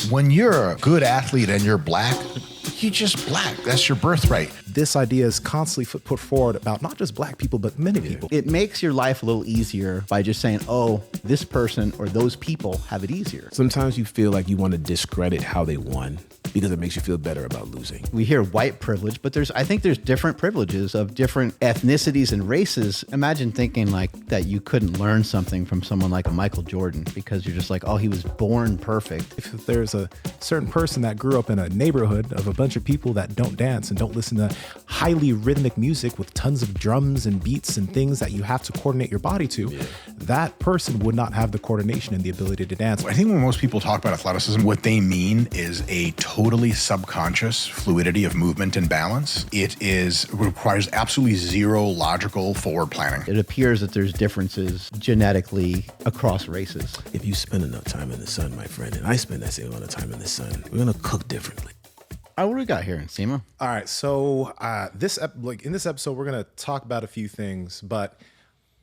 When you're a good athlete and you're black, you're just black. That's your birthright. This idea is constantly put forward about not just black people, but many people. It makes your life a little easier by just saying, oh, this person or those people have it easier. Sometimes you feel like you want to discredit how they won because it makes you feel better about losing. We hear white privilege, but I think there's different privileges of different ethnicities and races. Imagine thinking like that you couldn't learn something from someone like a Michael Jordan because you're just like, oh, he was born perfect. If there's a certain person that grew up in a neighborhood of a bunch of people that don't dance and don't listen to highly rhythmic music with tons of drums and beats and things that you have to coordinate your body to, that person would not have the coordination and the ability to dance. I think when most people talk about athleticism, what they mean is a totally subconscious fluidity of movement and balance. It requires absolutely zero logical forward planning. It appears that there's differences genetically across races. If you spend enough time in the sun, my friend, and I spend that same amount of time in the sun, we're gonna cook differently. What do we got here, Nsima? All right, so in this episode, we're gonna talk about a few things, but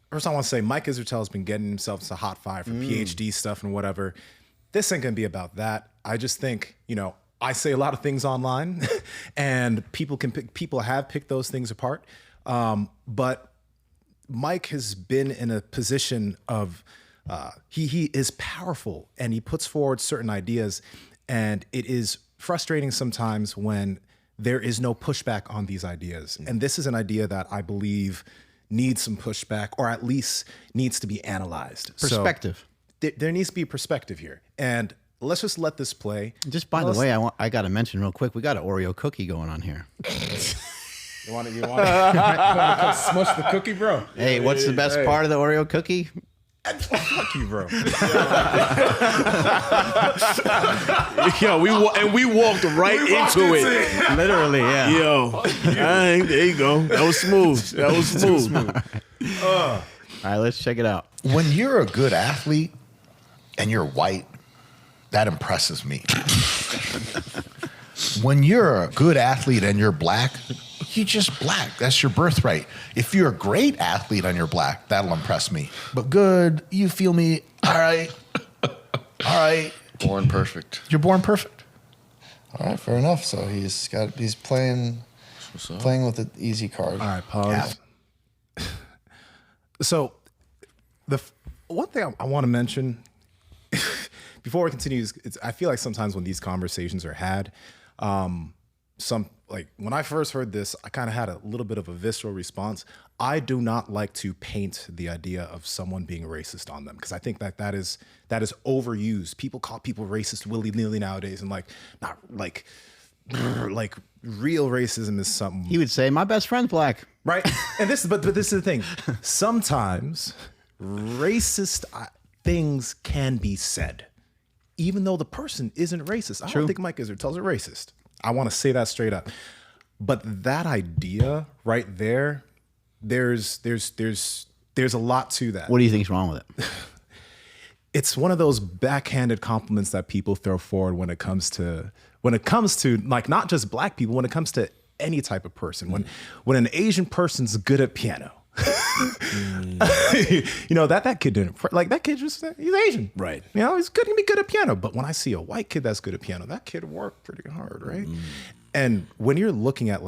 first I want to say Mike Israetel has been getting himself to hot fire for PhD stuff and whatever. This ain't gonna be about that. I just think, I say a lot of things online, and people have picked those things apart. But Mike has been in a position of he is powerful, and he puts forward certain ideas, and it is frustrating sometimes when there is no pushback on these ideas. And this is an idea that I believe needs some pushback, or at least needs to be analyzed. Perspective. So there needs to be perspective here. And let's just let this play. Just by the way, I got to mention real quick, we got an Oreo cookie going on here. You want to come smush the cookie, bro? Hey, what's the best part of the Oreo cookie? Fuck you, bro. Yo, we walked right into it. Literally, yeah. Yo, there you go. That was smooth. All right, let's check it out. When you're a good athlete and you're white, that impresses me. When you're a good athlete and you're black, you're just black. That's your birthright. If you're a great athlete and you're black, that'll impress me. But good, you feel me? All right. All right. Born perfect. You're born perfect. All right, fair enough. So he's playing with an easy card. All right, pause. Yeah. So the one thing I want to mention before we continue is I feel like sometimes when these conversations are had, when I first heard this, I kind of had a little bit of a visceral response. I do not like to paint the idea of someone being racist on them, because I think that is overused. People call people racist willy-nilly nowadays, and not real racism is something. He would say, "My best friend's black." Right? And this is the thing. Sometimes racist things can be said, even though the person isn't racist. I don't think Mike Israetel's a racist. I want to say that straight up. But that idea right there, there's a lot to that. What do you think's wrong with it? It's one of those backhanded compliments that people throw forward when it comes to like not just black people, when it comes to any type of person. When an Asian person's good at piano, that kid didn't that kid he's Asian, right? He's good. He can be good at piano. But when I see a white kid that's good at piano, that kid worked pretty hard, right? And when you're looking at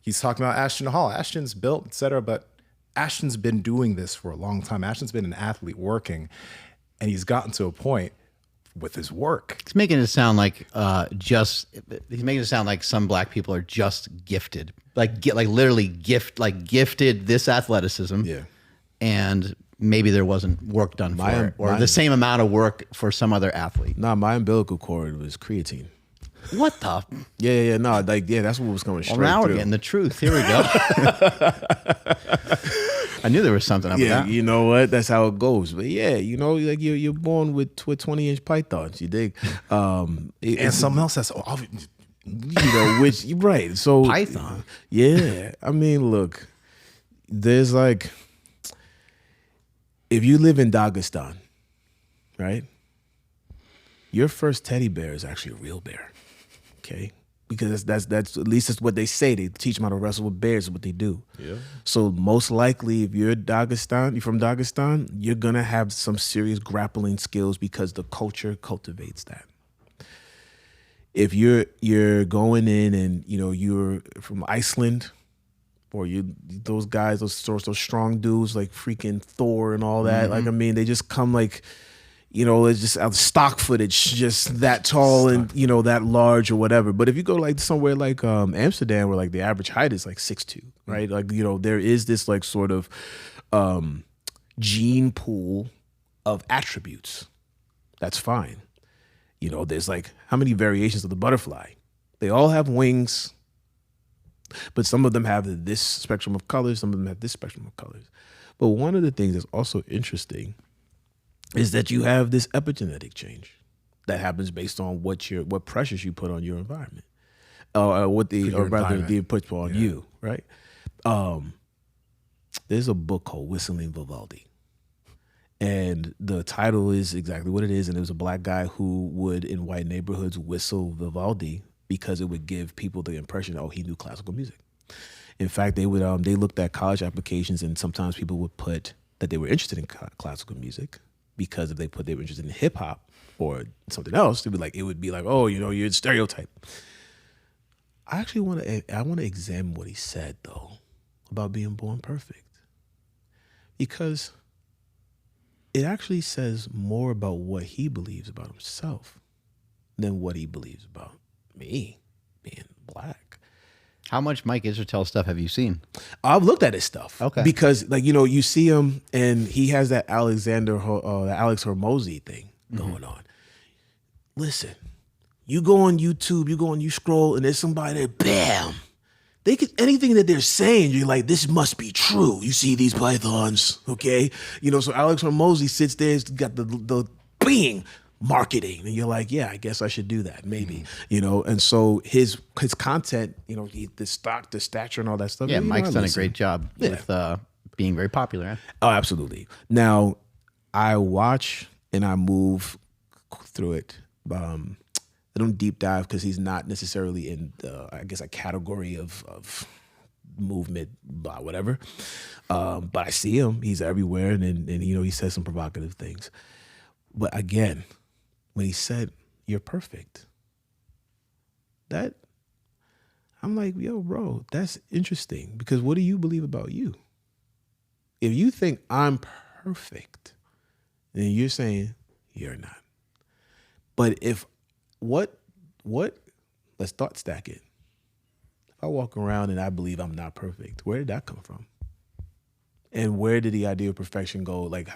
he's talking about Ashton Hall, Ashton's built, etc. But Ashton's been doing this for a long time. Ashton's been an athlete working, and he's gotten to a point with his work. He's making it sound like some black people are just gifted, literally gifted this athleticism. Yeah. And maybe there wasn't work done for it, or the same amount of work for some other athlete. Nah, my umbilical cord was creatine. What the? Yeah. No, that's what was coming straight. Well, now through. we're getting the truth. Here we go. I knew there was something up with that. You know what? That's how it goes. But yeah, you're born with 20-inch pythons. You dig? And something else that's which right. So Python. Yeah, I mean, look, there's if you live in Dagestan, right? Your first teddy bear is actually a real bear, okay? Because that's at least that's what they say. They teach them how to wrestle with bears is what they do. Yeah. So most likely, if you're from Dagestan, you're gonna have some serious grappling skills because the culture cultivates that. if you're going in and you're from Iceland, or those guys, those strong dudes like freaking Thor and all that. Like, I mean, they just come like, it's just out stock footage, just that tall and that large or whatever. But if you go like somewhere like Amsterdam, where like the average height is like 6'2", right? Like, there is this like sort of gene pool of attributes. That's fine. There's like how many variations of the butterfly? They all have wings, but some of them have this spectrum of colors, some of them have this spectrum of colors. But one of the things that's also interesting is that you have this epigenetic change that happens based on what pressures you put on your environment, the put on you, right? There's a book called Whistling Vivaldi, and the title is exactly what it is. And it was a black guy who would, in white neighborhoods, whistle Vivaldi because it would give people the impression, oh, he knew classical music. In fact, they looked at college applications, and sometimes people would put that they were interested in classical music, because if they were interested in hip hop or something else, it would be like, oh, you're in Stereotype. I want to examine what he said though about being born perfect, because it actually says more about what he believes about himself than what he believes about me being black. How much Mike Israetel stuff have you seen? I've looked at his stuff. Okay. Because you see him and he has that Alex Hormozy thing going on. Listen, you go on YouTube, you scroll, and there's somebody there, bam. Anything that they're saying, you're like, this must be true. You see these pythons, okay? So Alex Hormozy sits there, he's got the being marketing, and you're like, yeah, I guess I should do that, maybe. And so his content, the stature and all that stuff. Yeah, Mike's done a great job with being very popular. Huh? Oh, absolutely. Now, I watch and I move through it. I don't deep dive because he's not necessarily in a category of movement, blah, whatever. But I see him; he's everywhere, and he says some provocative things. But again, when he said, "You're perfect," that I'm like, yo, bro, that's interesting, because what do you believe about you? If you think I'm perfect, then you're saying you're not. But if let's thought stack it. If I walk around and I believe I'm not perfect, where did that come from? And where did the idea of perfection go? Like,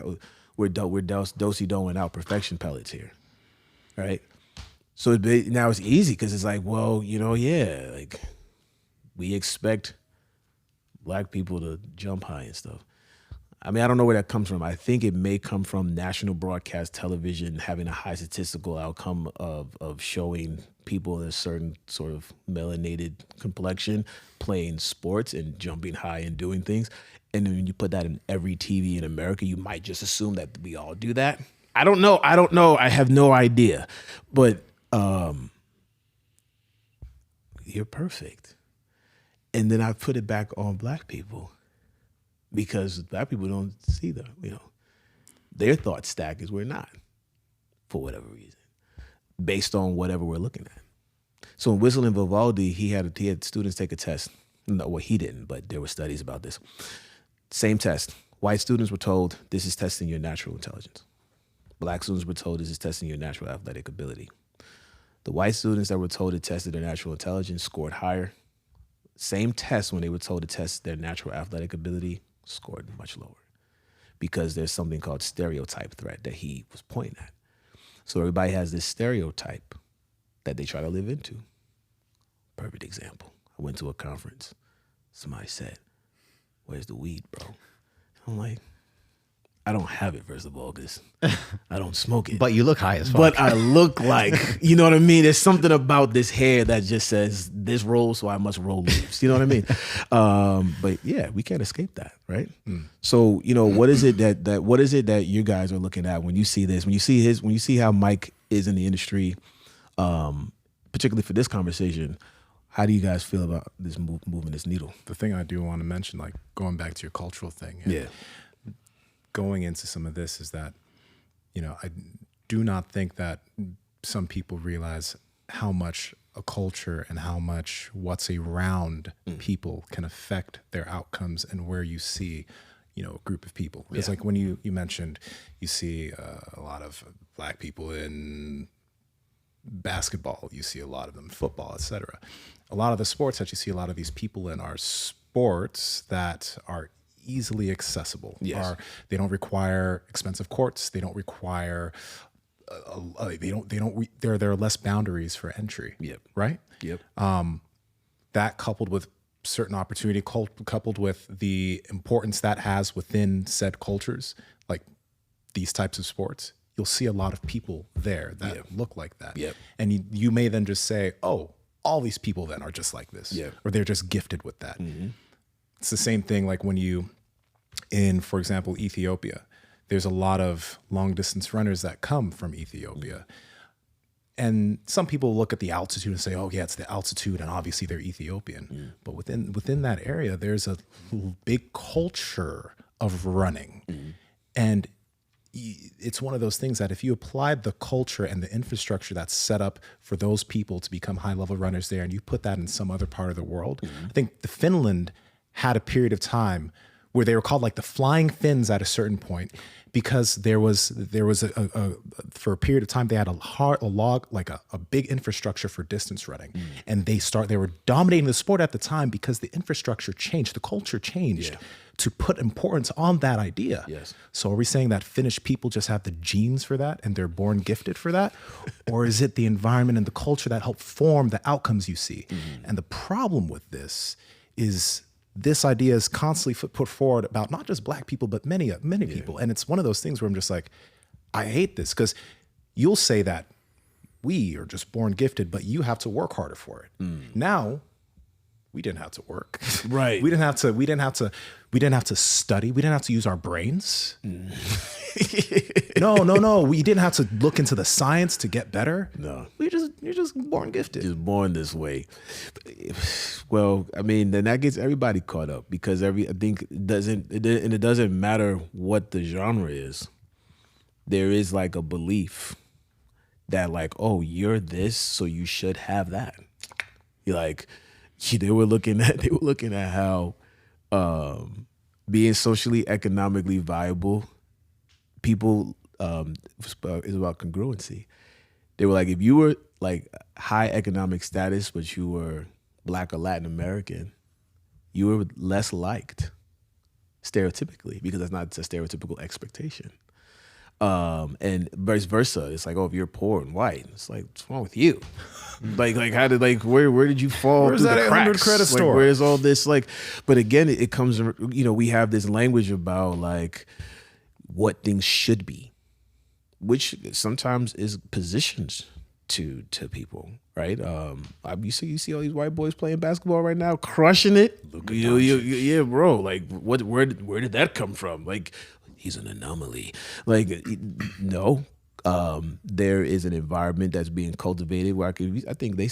we're dosey-doing out perfection pellets here, right? So now it's easy because it's like, well, like we expect black people to jump high and stuff. I mean, I don't know where that comes from. I think it may come from national broadcast television having a high statistical outcome of showing people in a certain sort of melanated complexion playing sports and jumping high and doing things. And then when you put that in every TV in America, you might just assume that we all do that. I don't know. I have no idea. But you're perfect. And then I put it back on black people, because black people don't see their thought stack is we're not, for whatever reason, based on whatever we're looking at. So in Whistling Vivaldi, he had students take a test. No, well, he didn't, but there were studies about this. Same test. White students were told, this is testing your natural intelligence. Black students were told, this is testing your natural athletic ability. The white students that were told to test their natural intelligence scored higher. Same test, when they were told to test their natural athletic ability, scored much lower, because there's something called stereotype threat that he was pointing at. So everybody has this stereotype that they try to live into. Perfect example. I went to a conference. Somebody said, "Where's the weed, bro?" I'm like, I don't have it, first of all, because I don't smoke it. But you look high as fuck. But I look like, you know what I mean? There's something about this hair that just says, this rolls, so I must roll leaves. You know what I mean? But yeah, we can't escape that, right? So, what is it that you guys are looking at when you see this? When you see how Mike is in the industry, particularly for this conversation, how do you guys feel about this moving this needle? The thing I do want to mention, like going back to your cultural thing. Yeah. Going into some of this is that, I do not think that some people realize how much a culture and how much what's around people can affect their outcomes and where you see, you know, a group of people. It's like when you mentioned you see a lot of black people in basketball, you see a lot of them in football, etc. A lot of the sports that you see a lot of these people in are sports that are easily accessible. Yes. They don't require expensive courts. They don't require there are less boundaries for entry. Yep. Right. Yep. That coupled with certain opportunity, coupled with the importance that has within said cultures, like these types of sports, you'll see a lot of people there that look like that. Yep. And you may then just say, oh, all these people then are just like this. Yeah. Or they're just gifted with that. It's the same thing like when for example, Ethiopia, there's a lot of long distance runners that come from Ethiopia. And some people look at the altitude and say, oh yeah, it's the altitude and obviously they're Ethiopian. But within that area, there's a big culture of running. And it's one of those things that if you applied the culture and the infrastructure that's set up for those people to become high level runners there, and you put that in some other part of the world, I think the Finland had a period of time where they were called like the Flying Finns at a certain point, because there was for a period of time they had a big infrastructure for distance running, and they were dominating the sport at the time because the infrastructure changed, the culture changed to put importance on that idea. Yes. So are we saying that Finnish people just have the genes for that and they're born gifted for that, or is it the environment and the culture that help form the outcomes you see? And the problem with this is, this idea is constantly put forward about not just black people, but many people. And it's one of those things where I'm just like, I hate this, because you'll say that we are just born gifted, but you have to work harder for it. Now, we didn't have to work. Right. We didn't have to study. We didn't have to use our brains. No. We didn't have to look into the science to get better. No. You're just born gifted. Just born this way. Well, I mean, then that gets everybody caught up, because I think it doesn't matter what the genre is. There is like a belief that like, oh, you're this, so you should have that. You're like, they were looking at how being socially, economically viable people is about congruency. They were like, if you were like high economic status, but you were Black or Latin American, you were less liked stereotypically, because that's not a stereotypical expectation. And vice versa. It's like, oh, if you're poor and white, it's like, what's wrong with you? like how did where did you fall? Where's through that the 800 cracks? credit store? Like, where's all this? Like, but again, it comes. We have this language about like what things should be, which sometimes is positions to people, right? You see all these white boys playing basketball right now, crushing it. Yeah, bro. Like, where did that come from? Like, he's an anomaly. Like, no. There is an environment that's being cultivated where I think they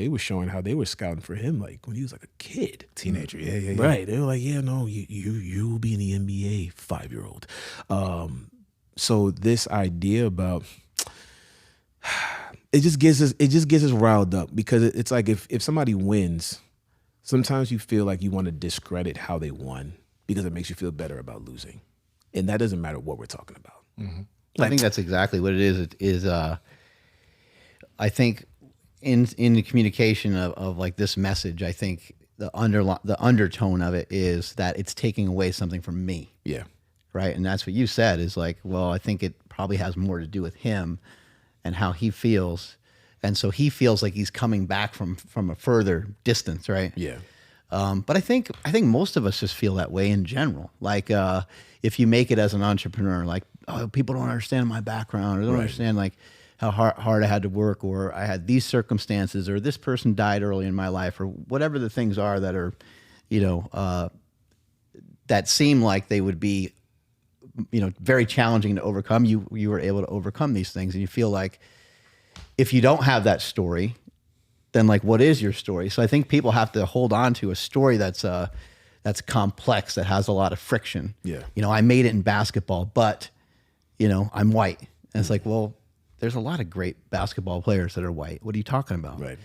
were showing how they were scouting for him like when he was like a kid, Teenager. Yeah. Right. They were like, yeah, no, you will be in the NBA, 5-year-old. So this idea about it just gets us riled up, because it's like if somebody wins, sometimes you feel like you want to discredit how they won because it makes you feel better about losing. And that doesn't matter what we're talking about. Mm-hmm. I think that's exactly what it is. It is, I think, in the communication of like this message, I think the undertone of it is that it's taking away something from me. Yeah. Right. And that's what you said is like, well, I think it probably has more to do with him and how he feels. And so he feels like he's coming back from a further distance. Right. Yeah. But I think most of us just feel that way in general. Like, if you make it as an entrepreneur, like, oh, people don't understand my background, or they don't understand like how hard I had to work, or I had these circumstances, or this person died early in my life, or whatever the things are that are, that seem like they would be, very challenging to overcome. You were able to overcome these things, and you feel like if you don't have that story, then like, what is your story? So I think people have to hold on to a story that's complex, that has a lot of friction. Yeah. I made it in basketball, but I'm white. And it's like, well, there's a lot of great basketball players that are white. What are you talking about? Right.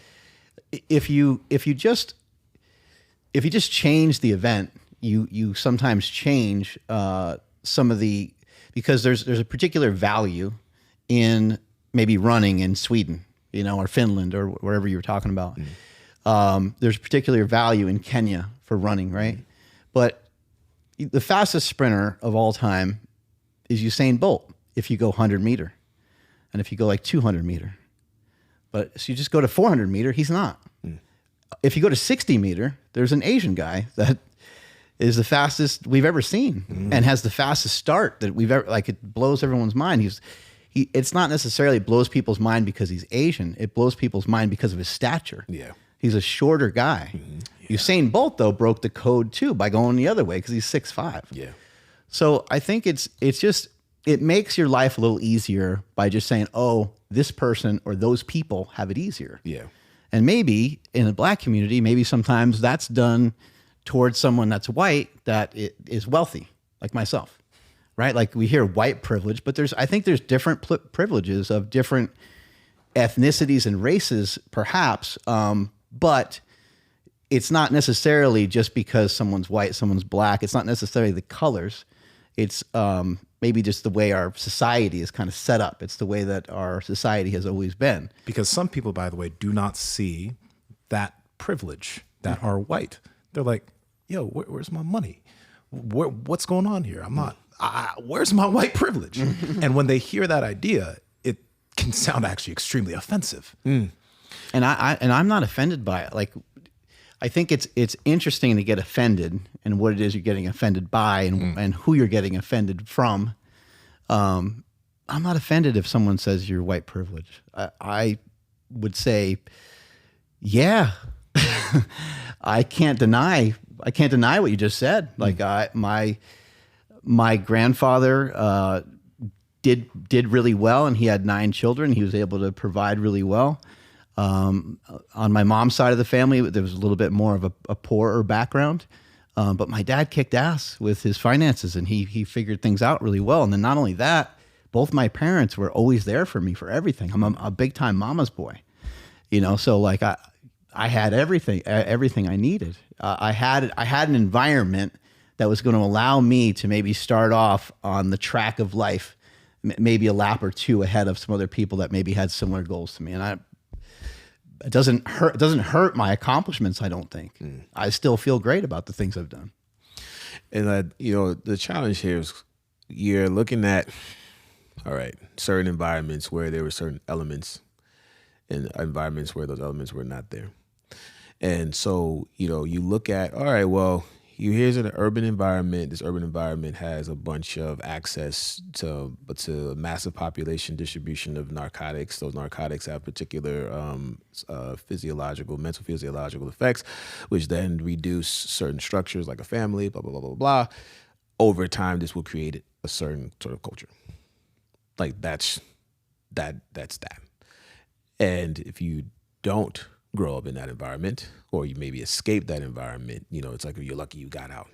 If you just change the event, you sometimes change some of the, because there's a particular value in maybe running in Sweden, or Finland or wherever you were talking about. There's a particular value in Kenya for running, right? But the fastest sprinter of all time is Usain Bolt if you go 100 meter, and if you go like 200 meter. But so you just go to 400 meter, he's not. If you go to 60 meter, there's an Asian guy that is the fastest we've ever seen and has the fastest start that we've ever, like, it blows everyone's mind. It's not necessarily blows people's mind because he's Asian. It blows people's mind because of his stature. Yeah. He's a shorter guy. Usain Bolt, though, broke the code too by going the other way because he's 6'5". Yeah. So I think it makes your life a little easier by just saying, oh, this person or those people have it easier. Yeah. And maybe in the black community, maybe sometimes that's done towards someone that's white that is wealthy, like myself, right? Like we hear white privilege, but I think there's different privileges of different ethnicities and races, perhaps, but it's not necessarily just because someone's white, someone's black. It's not necessarily the colors. It's maybe just the way our society is kind of set up. It's the way that our society has always been. Because some people, by the way, do not see that privilege that are white. They're like, yo, where's my money? What's going on here? I'm not, where's my white privilege? And when they hear that idea, it can sound actually extremely offensive. And I'm not offended by it. Like, I think it's interesting to get offended and what it is you're getting offended by and who you're getting offended from. I'm not offended if someone says you're white privilege. I would say, yeah, I can't deny what you just said. Like my grandfather did really well, and he had 9 children. He was able to provide really well. On my mom's side of the family, there was a little bit more of a poorer background. But my dad kicked ass with his finances, and he figured things out really well. And then not only that, both my parents were always there for me for everything. I'm a big time mama's boy, so like I had everything I needed. I had an environment that was going to allow me to maybe start off on the track of life, maybe a lap or two ahead of some other people that maybe had similar goals to me. And it doesn't hurt my accomplishments, I don't think. I still feel great about the things I've done. And the challenge here is you're looking at, all right, certain environments where there were certain elements and environments where those elements were not there. And so, you look at, all right, well, here's an urban environment. This urban environment has a bunch of access to a massive population distribution of narcotics. Those narcotics have particular mental physiological effects, which then reduce certain structures like a family, blah, blah, blah, blah, blah. Over time, this will create a certain sort of culture. Like that's that. And if you don't grow up in that environment, or you maybe escape that environment, it's like you're lucky you got out,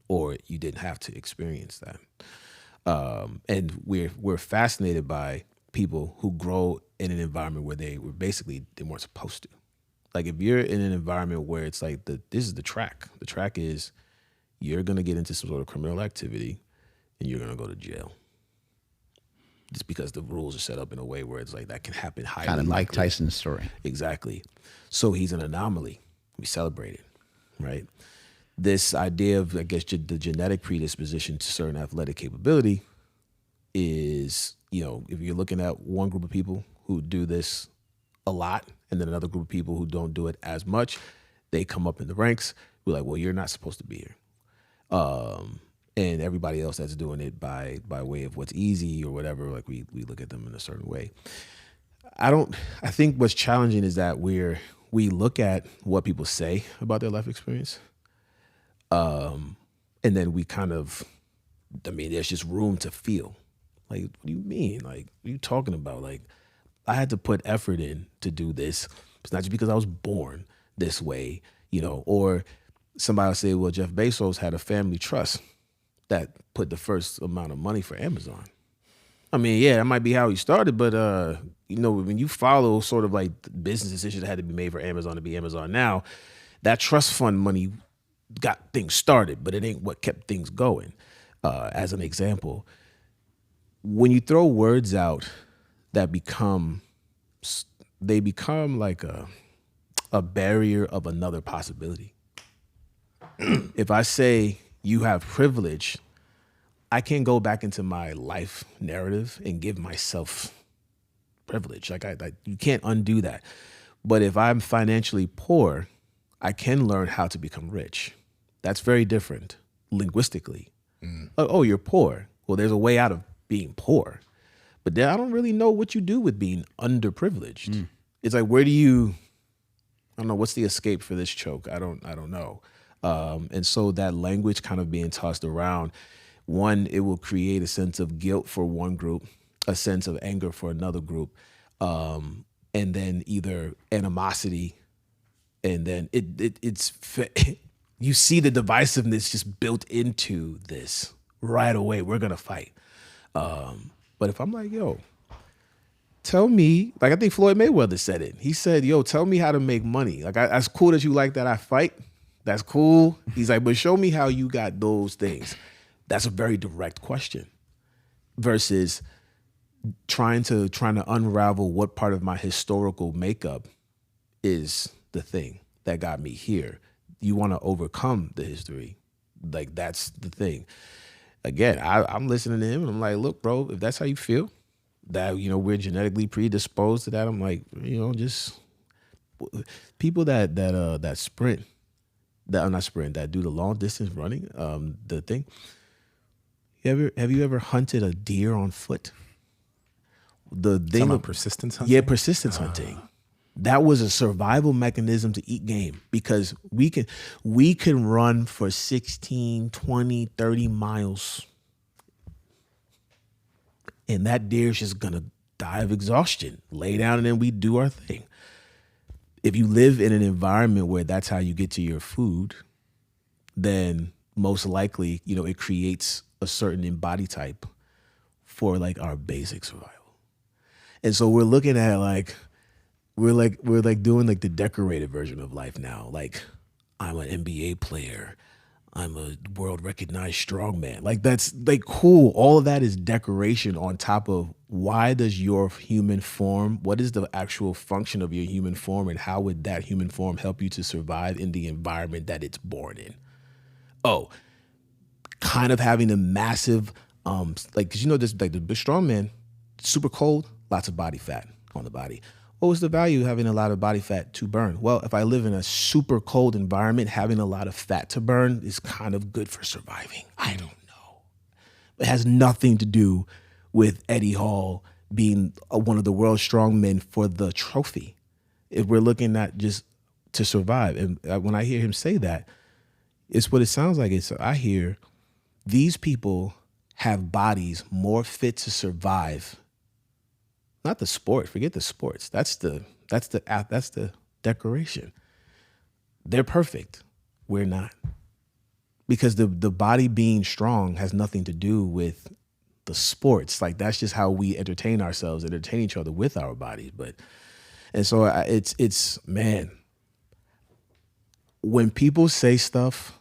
or you didn't have to experience that. And we're fascinated by people who grow in an environment where they weren't supposed to. Like if you're in an environment where it's like this is the track. The track is you're gonna get into some sort of criminal activity, and you're gonna go to jail. Just because the rules are set up in a way where it's like that can happen highly. Kind of Mike Tyson's story. Exactly. So he's an anomaly. We celebrate it, right? This idea of, I guess, the genetic predisposition to certain athletic capability is, if you're looking at one group of people who do this a lot and then another group of people who don't do it as much, they come up in the ranks. We're like, well, you're not supposed to be here. And everybody else that's doing it by way of what's easy or whatever, like we look at them in a certain way. I think what's challenging is that we look at what people say about their life experience. And then we there's just room to feel. Like, what do you mean? Like, what are you talking about? Like, I had to put effort in to do this. It's not just because I was born this way, or somebody will say, well, Jeff Bezos had a family trust that put the first amount of money for Amazon. I mean, yeah, that might be how he started, but you know, when you follow sort of like the business decisions that had to be made for Amazon to be Amazon now, that trust fund money got things started, but it ain't what kept things going. As an example, when you throw words out that become like a barrier of another possibility. If I say you have privilege, I can't go back into my life narrative and give myself privilege. Like you can't undo that. But if I'm financially poor, I can learn how to become rich. That's very different linguistically. Oh, you're poor. Well, there's a way out of being poor. But then I don't really know what you do with being underprivileged. It's like, where do you, I don't know, what's the escape for this choke? I don't know. And so that language kind of being tossed around, one, it will create a sense of guilt for one group, a sense of anger for another group, and then either animosity, and then it's you see the divisiveness just built into this right away. We're gonna fight. But if I'm like, yo, tell me, like I think Floyd Mayweather said it. He said, yo, tell me how to make money. Like, as cool as you like that I fight, that's cool. He's like, but show me how you got those things. That's a very direct question versus trying to unravel what part of my historical makeup is the thing that got me here. You want to overcome the history. Like, that's the thing. Again, I'm listening to him and I'm like, look, bro, if that's how you feel, that, you know, we're genetically predisposed to that. I'm like, you know, just people that sprint, that do the long distance running, the thing. Have you ever hunted a deer on foot? The thing of persistence hunting? Yeah, persistence hunting. That was a survival mechanism to eat game, because we can run for 16, 20, 30 miles. And that deer's just gonna die of exhaustion, lay down, and then we do our thing. If you live in an environment where that's how you get to your food, then most likely, you know, it creates a certain body type for like our basic survival. And so we're looking at we're doing like the decorated version of life now. Like, I'm an NBA player. I'm a world recognized strongman. Like, that's like cool. All of that is decoration on top of why does your human form, what is the actual function of your human form, and how would that human form help you to survive in the environment that it's born in? Oh, kind of having a massive, like, cause you know this, like the strongman, super cold, lots of body fat on the body. What was the value of having a lot of body fat to burn? Well, if I live in a super cold environment, having a lot of fat to burn is kind of good for surviving. I don't know. It has nothing to do with Eddie Hall being one of the world's strong men for the trophy. If we're looking at just to survive. And when I hear him say that, it's what it sounds like. I hear these people have bodies more fit to survive. Not the sport. Forget the sports. That's the decoration. They're perfect. We're not. Because the body being strong has nothing to do with the sports. Like, that's just how we entertain ourselves, entertain each other with our bodies. And so it's man, when people say stuff,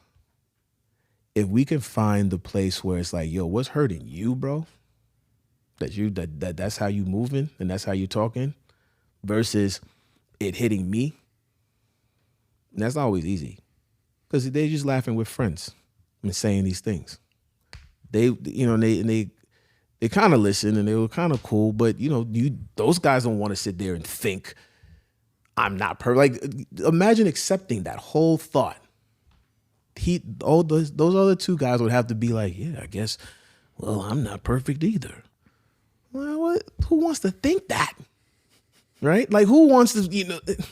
if we can find the place where it's like, yo, what's hurting you, bro? That's how you moving and that's how you talking, versus it hitting me. And that's not always easy, because they're just laughing with friends and saying these things. They kind of listen and they were kind of cool, but those guys don't want to sit there and think I'm not perfect. Like, imagine accepting that whole thought. Those other two guys would have to be like, yeah, I guess, well, I'm not perfect either. Well, who wants to think that? Right? Like, who wants to,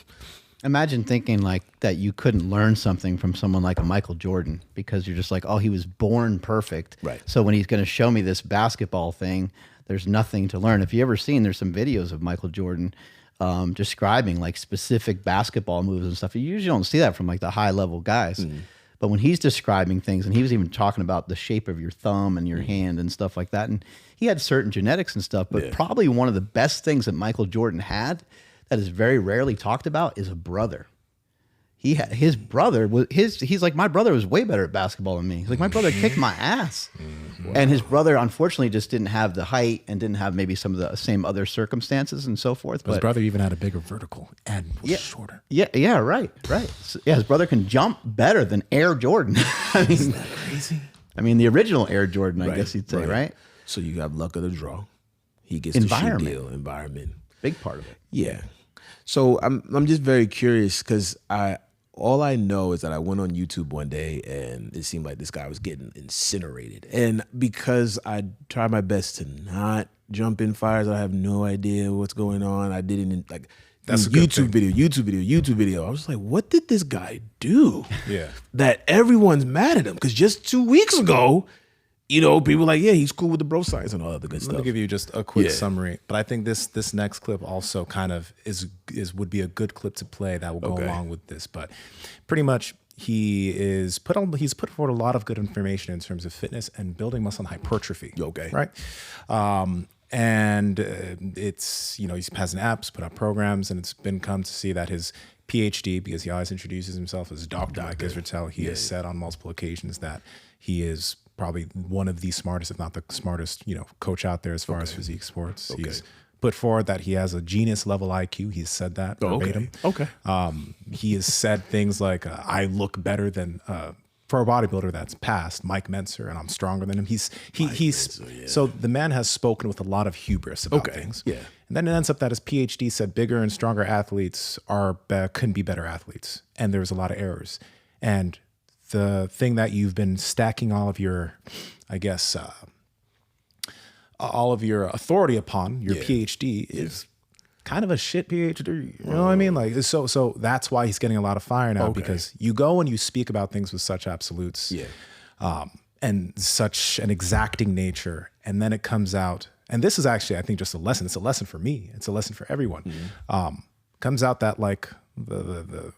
Imagine thinking like that you couldn't learn something from someone like a Michael Jordan, because you're just like, oh, he was born perfect. Right. So when he's going to show me this basketball thing, there's nothing to learn. If you ever seen, there's some videos of Michael Jordan describing like specific basketball moves and stuff. You usually don't see that from like the high level guys. But when he's describing things, and he was even talking about the shape of your thumb and your hand and stuff like that, and he had certain genetics and stuff, but probably one of the best things that Michael Jordan had that is very rarely talked about is a brother. He had his brother he's like, my brother was way better at basketball than me. He's like, my brother kicked my ass. And his brother unfortunately just didn't have the height and didn't have maybe some of the same other circumstances and so forth. But his brother even had a bigger vertical and was shorter. Yeah, right. So, yeah, his brother can jump better than Air Jordan. Isn't that crazy? I mean, the original Air Jordan, I guess you'd say, right? So you have luck of the draw. He gets the shoe deal. Environment. Big part of it. Yeah. So I'm just very curious because all I know is that I went on YouTube one day and it seemed like this guy was getting incinerated. And because I try my best to not jump in fires, I have no idea what's going on. I didn't like that's YouTube video. I was like, what did this guy do? Yeah. That everyone's mad at him. Because just 2 weeks ago, people were like, yeah, he's cool with the bro science and all that good stuff. Let me give you just a quick summary. But I think this next clip also kind of would be a good clip to play that will go along with this. But pretty much he's put forward a lot of good information in terms of fitness and building muscle and hypertrophy. Okay. Right. And it's, he has an app, put out programs, and it's been come to see that his PhD, because he always introduces himself as Dr. Mike Israetel, he has said on multiple occasions that he is probably one of the smartest, if not the smartest, coach out there as far as physique sports. He's put forward that he has a genius level IQ. He's said that verbatim. Okay. He has said things like, I look better than, for a bodybuilder that's passed, Mike Menser, and I'm stronger than him. So the man has spoken with a lot of hubris about things. Yeah. And then it ends up that his PhD said bigger and stronger athletes couldn't be better athletes. And there was a lot of errors. And the thing that you've been stacking all of your, I guess, all of your authority upon, your PhD, is kind of a shit PhD. You know what I mean? Like, so that's why he's getting a lot of fire now, because you go and you speak about things with such absolutes and such an exacting nature, and then it comes out, and this is actually, I think, just a lesson. It's a lesson for me. It's a lesson for everyone. Comes out that like the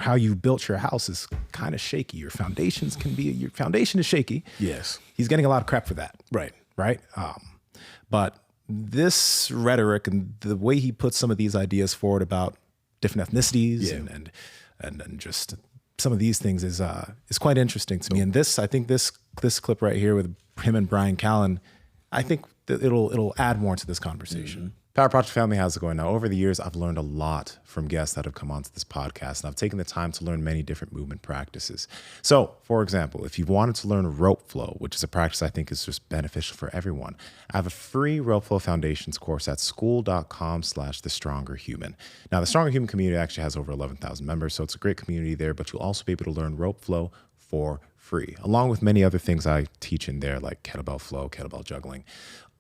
how you built your house is kind of shaky. Your foundation is shaky. Yes. He's getting a lot of crap for that. Right. But this rhetoric and the way he puts some of these ideas forward about different ethnicities and just some of these things is quite interesting to me. And I think this clip right here with him and Brian Callen, I think that it'll add more to this conversation. Power Project family, how's it going? Now, over the years, I've learned a lot from guests that have come onto this podcast, and I've taken the time to learn many different movement practices. So, for example, if you've wanted to learn rope flow, which is a practice I think is just beneficial for everyone, I have a free rope flow foundations course at school.com/thestrongerhuman. Now, the Stronger Human community actually has over 11,000 members, so it's a great community there, but you'll also be able to learn rope flow for free, along with many other things I teach in there, like kettlebell flow, kettlebell juggling,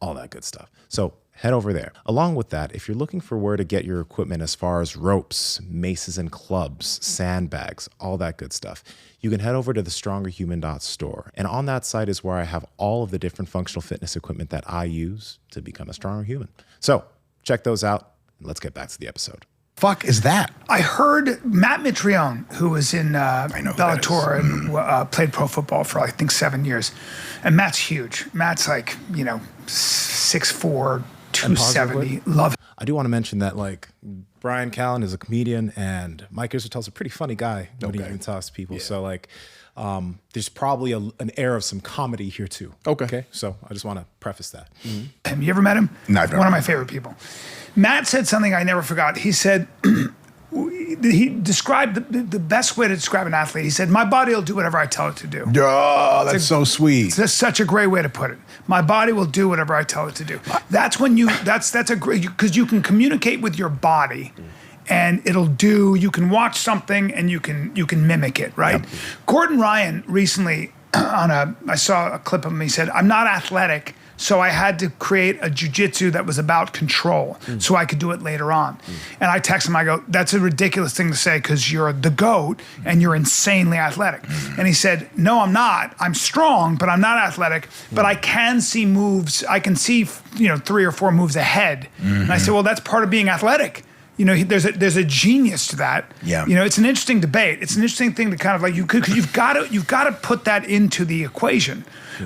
all that good stuff. So head over there. Along with that, if you're looking for where to get your equipment as far as ropes, maces and clubs, sandbags, all that good stuff, you can head over to thestrongerhuman.store. And on that site is where I have all of the different functional fitness equipment that I use to become a stronger human. So check those out, and let's get back to the episode. Fuck is that? I heard Matt Mitrione, who was in Bellator and played pro football for I think 7 years, and Matt's huge. Matt's like 6'4", 270. Love it. I do want to mention that like Brian Callen is a comedian and Mike Israetel's a pretty funny guy when he even talks to people. So like there's probably an air of some comedy here too. Okay. So I just want to preface that. Have you ever met him? No, I've never One of met my favorite people. Matt said something I never forgot. He said, he described the best way to describe an athlete. He said, my body will do whatever I tell it to do. Oh, that's so sweet. That's such a great way to put it. My body will do whatever I tell it to do. That's when that's a great, because you can communicate with your body and you can watch something and you can mimic it, right? Yep. Gordon Ryan recently I saw a clip of him, he said, I'm not athletic, so I had to create a jiu-jitsu that was about control so I could do it later on. And I text him, I go, that's a ridiculous thing to say because you're the GOAT and you're insanely athletic. And he said, no, I'm not. I'm strong, but I'm not athletic, but I can see moves. I can see 3 or 4 moves ahead. And I said, well, that's part of being athletic. You know, there's a genius to that. Yeah. You know, it's an interesting debate. It's an interesting thing to kind of like because you've got to put that into the equation,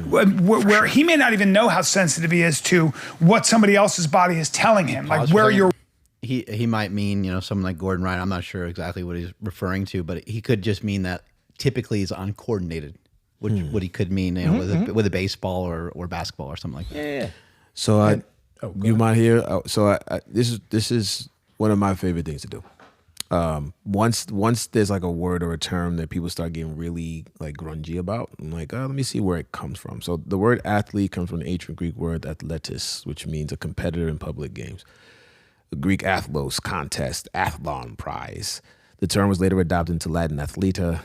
where he may not even know how sensitive he is to what somebody else's body is telling him, like where you're. He might mean, you know, someone like Gordon Ryan. I'm not sure exactly what he's referring to, but he could just mean that typically he's uncoordinated, which what he could mean, you know, with a baseball or basketball or something like that. Yeah. So you might hear. So this is one of my favorite things to do. Once there's like a word or a term that people start getting really like grungy about, I'm like, let me see where it comes from. So the word athlete comes from the ancient Greek word athletis, which means a competitor in public games. The Greek athlos, contest, athlon, prize. The term was later adopted into Latin athleta,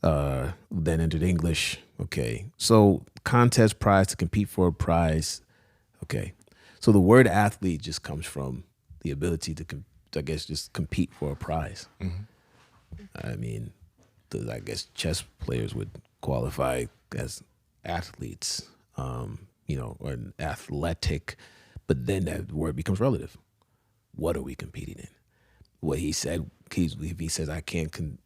then entered English. Okay, so contest, prize, to compete for a prize. Okay, so the word athlete just comes from the ability to, I guess, just compete for a prize. I mean, I guess chess players would qualify as athletes, you know, or athletic, but then that word becomes relative. What are we competing in? What he said, he says, I can't compete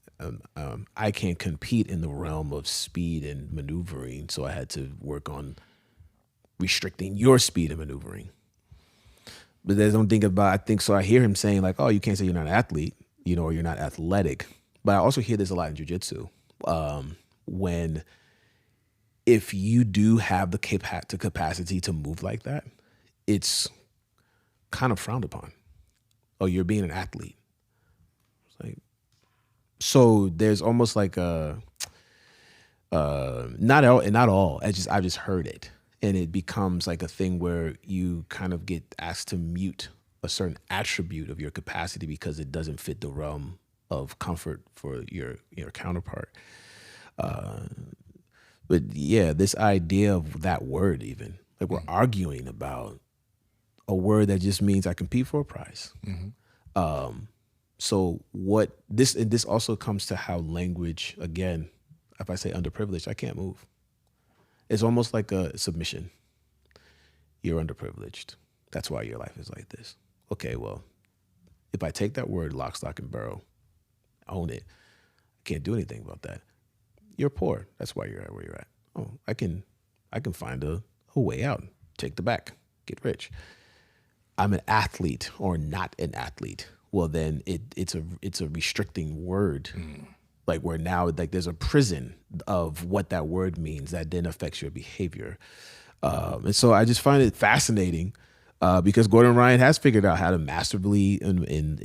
in the realm of speed and maneuvering, so I had to work on restricting your speed and maneuvering. But they don't think about, I think, so I hear him saying like, oh, you can't say you're not an athlete, you know, or you're not athletic. But I also hear this a lot in jiu-jitsu. When, if you do have the capacity to move like that, it's kind of frowned upon. Oh, you're being an athlete. It's like, so there's almost like a, not all. I've just heard it. And it becomes like a thing where you kind of get asked to mute a certain attribute of your capacity because it doesn't fit the realm of comfort for your counterpart. But yeah, this idea of that word, even like we're arguing about a word that just means I compete for a prize. So what this also comes to how language, again, if I say underprivileged, I can't move. It's almost like a submission. You're underprivileged. That's why your life is like this. Okay, well, if I take that word lock, stock, and barrel, own it, I can't do anything about that. You're poor. That's why you're at where you're at. Oh, I can find a way out. Take the back. Get rich. I'm an athlete or not an athlete. Well, then it's a restricting word. Like where now, like there's a prison of what that word means that then affects your behavior. And so I just find it fascinating because Gordon Ryan has figured out how to masterfully within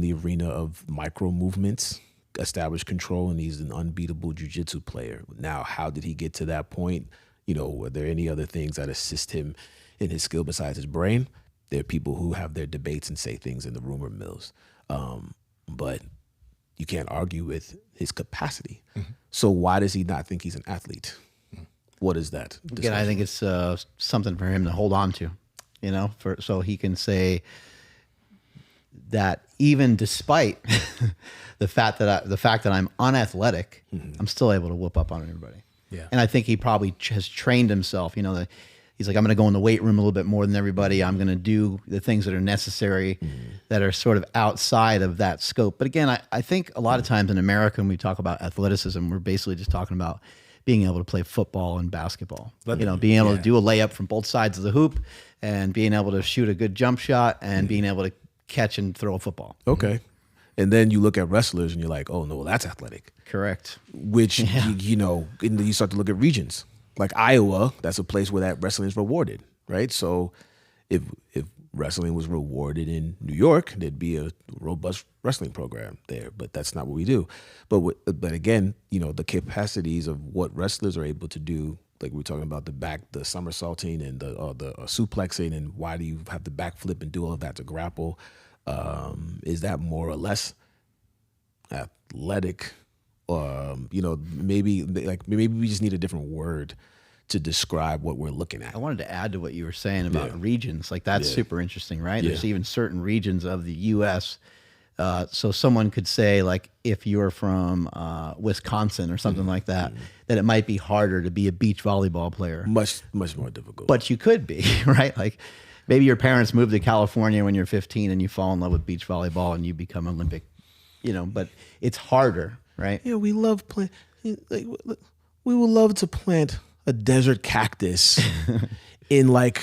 the arena of micro movements establish control, and he's an unbeatable jiu-jitsu player. Now, how did he get to that point? You know, were there any other things that assist him in his skill besides his brain? There are people who have their debates and say things in the rumor mills, but you can't argue with his capacity. So why does he not think he's an athlete? What is that? Again, I think it's something for him to hold on to, you know, so he can say that even despite the fact that I'm unathletic, I'm still able to whoop up on everybody. Yeah. And I think he probably has trained himself, you know, he's like, I'm going to go in the weight room a little bit more than everybody. I'm going to do the things that are necessary that are sort of outside of that scope. But again, I think a lot of times in America, when we talk about athleticism, we're basically just talking about being able to play football and basketball. You know, being able to do a layup from both sides of the hoop and being able to shoot a good jump shot and being able to catch and throw a football. Okay. And then you look at wrestlers and you're like, oh, no, well, that's athletic. Correct. Which, you know, and then you start to look at regions. Like Iowa, that's a place where that wrestling is rewarded, right? So if wrestling was rewarded in New York, there'd be a robust wrestling program there, but that's not what we do. But again, you know, the capacities of what wrestlers are able to do, like we were talking about the somersaulting and the suplexing, and why do you have the backflip and do all of that to grapple? Is that more or less athletic? You know, maybe we just need a different word to describe what we're looking at. I wanted to add to what you were saying about regions. Like that's super interesting, right? There's even certain regions of the U.S. So someone could say, like, if you're from Wisconsin or something like that, that it might be harder to be a beach volleyball player. Much more difficult. But you could be, right? Like, Maybe your parents moved to California when you're 15 and you fall in love with beach volleyball and you become Olympic, but it's harder, right? Yeah, we love plant. Like, we would love to plant a desert cactus in like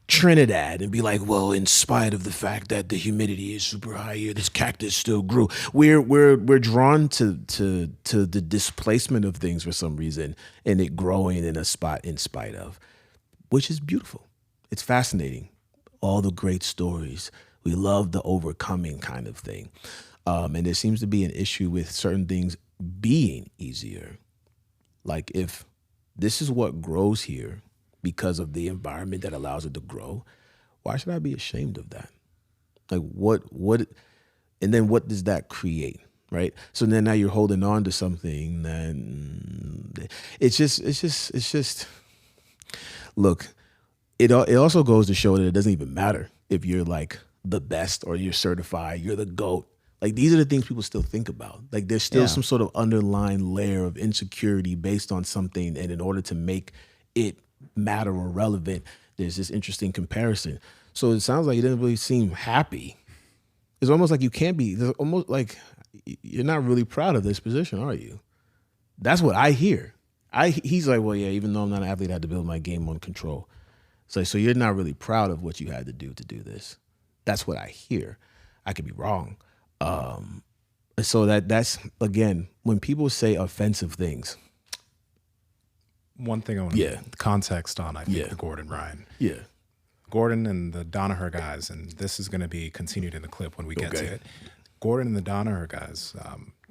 Trinidad and be like, well, in spite of the fact that the humidity is super high here, this cactus still grew. We're drawn to the displacement of things for some reason, and it growing in a spot in spite of, which is beautiful. It's fascinating. All the great stories. We love the overcoming kind of thing. And there seems to be an issue with certain things being easier. Like if this is what grows here because of the environment that allows it to grow, why should I be ashamed of that? Like what, and then what does that create, right? So then now you're holding on to something that it's just, look, it also goes to show that it doesn't even matter if you're like the best or you're certified, you're the GOAT. Like these are the things people still think about. Like there's still some sort of underlying layer of insecurity based on something. And in order to make it matter or relevant, there's this interesting comparison. So it sounds like you didn't really seem happy. It's almost like you can't be, it's almost like you're not really proud of this position, are you? That's what I hear. He's like, well, yeah, even though I'm not an athlete, I had to build my game on control. So you're not really proud of what you had to do this. That's what I hear. I could be wrong. So that's, again, when people say offensive things. One thing I want to context on, I think, the Gordon Ryan. Yeah. Gordon and the Danaher guys, and this is going to be continued in the clip when we get to it. Gordon and the Danaher guys,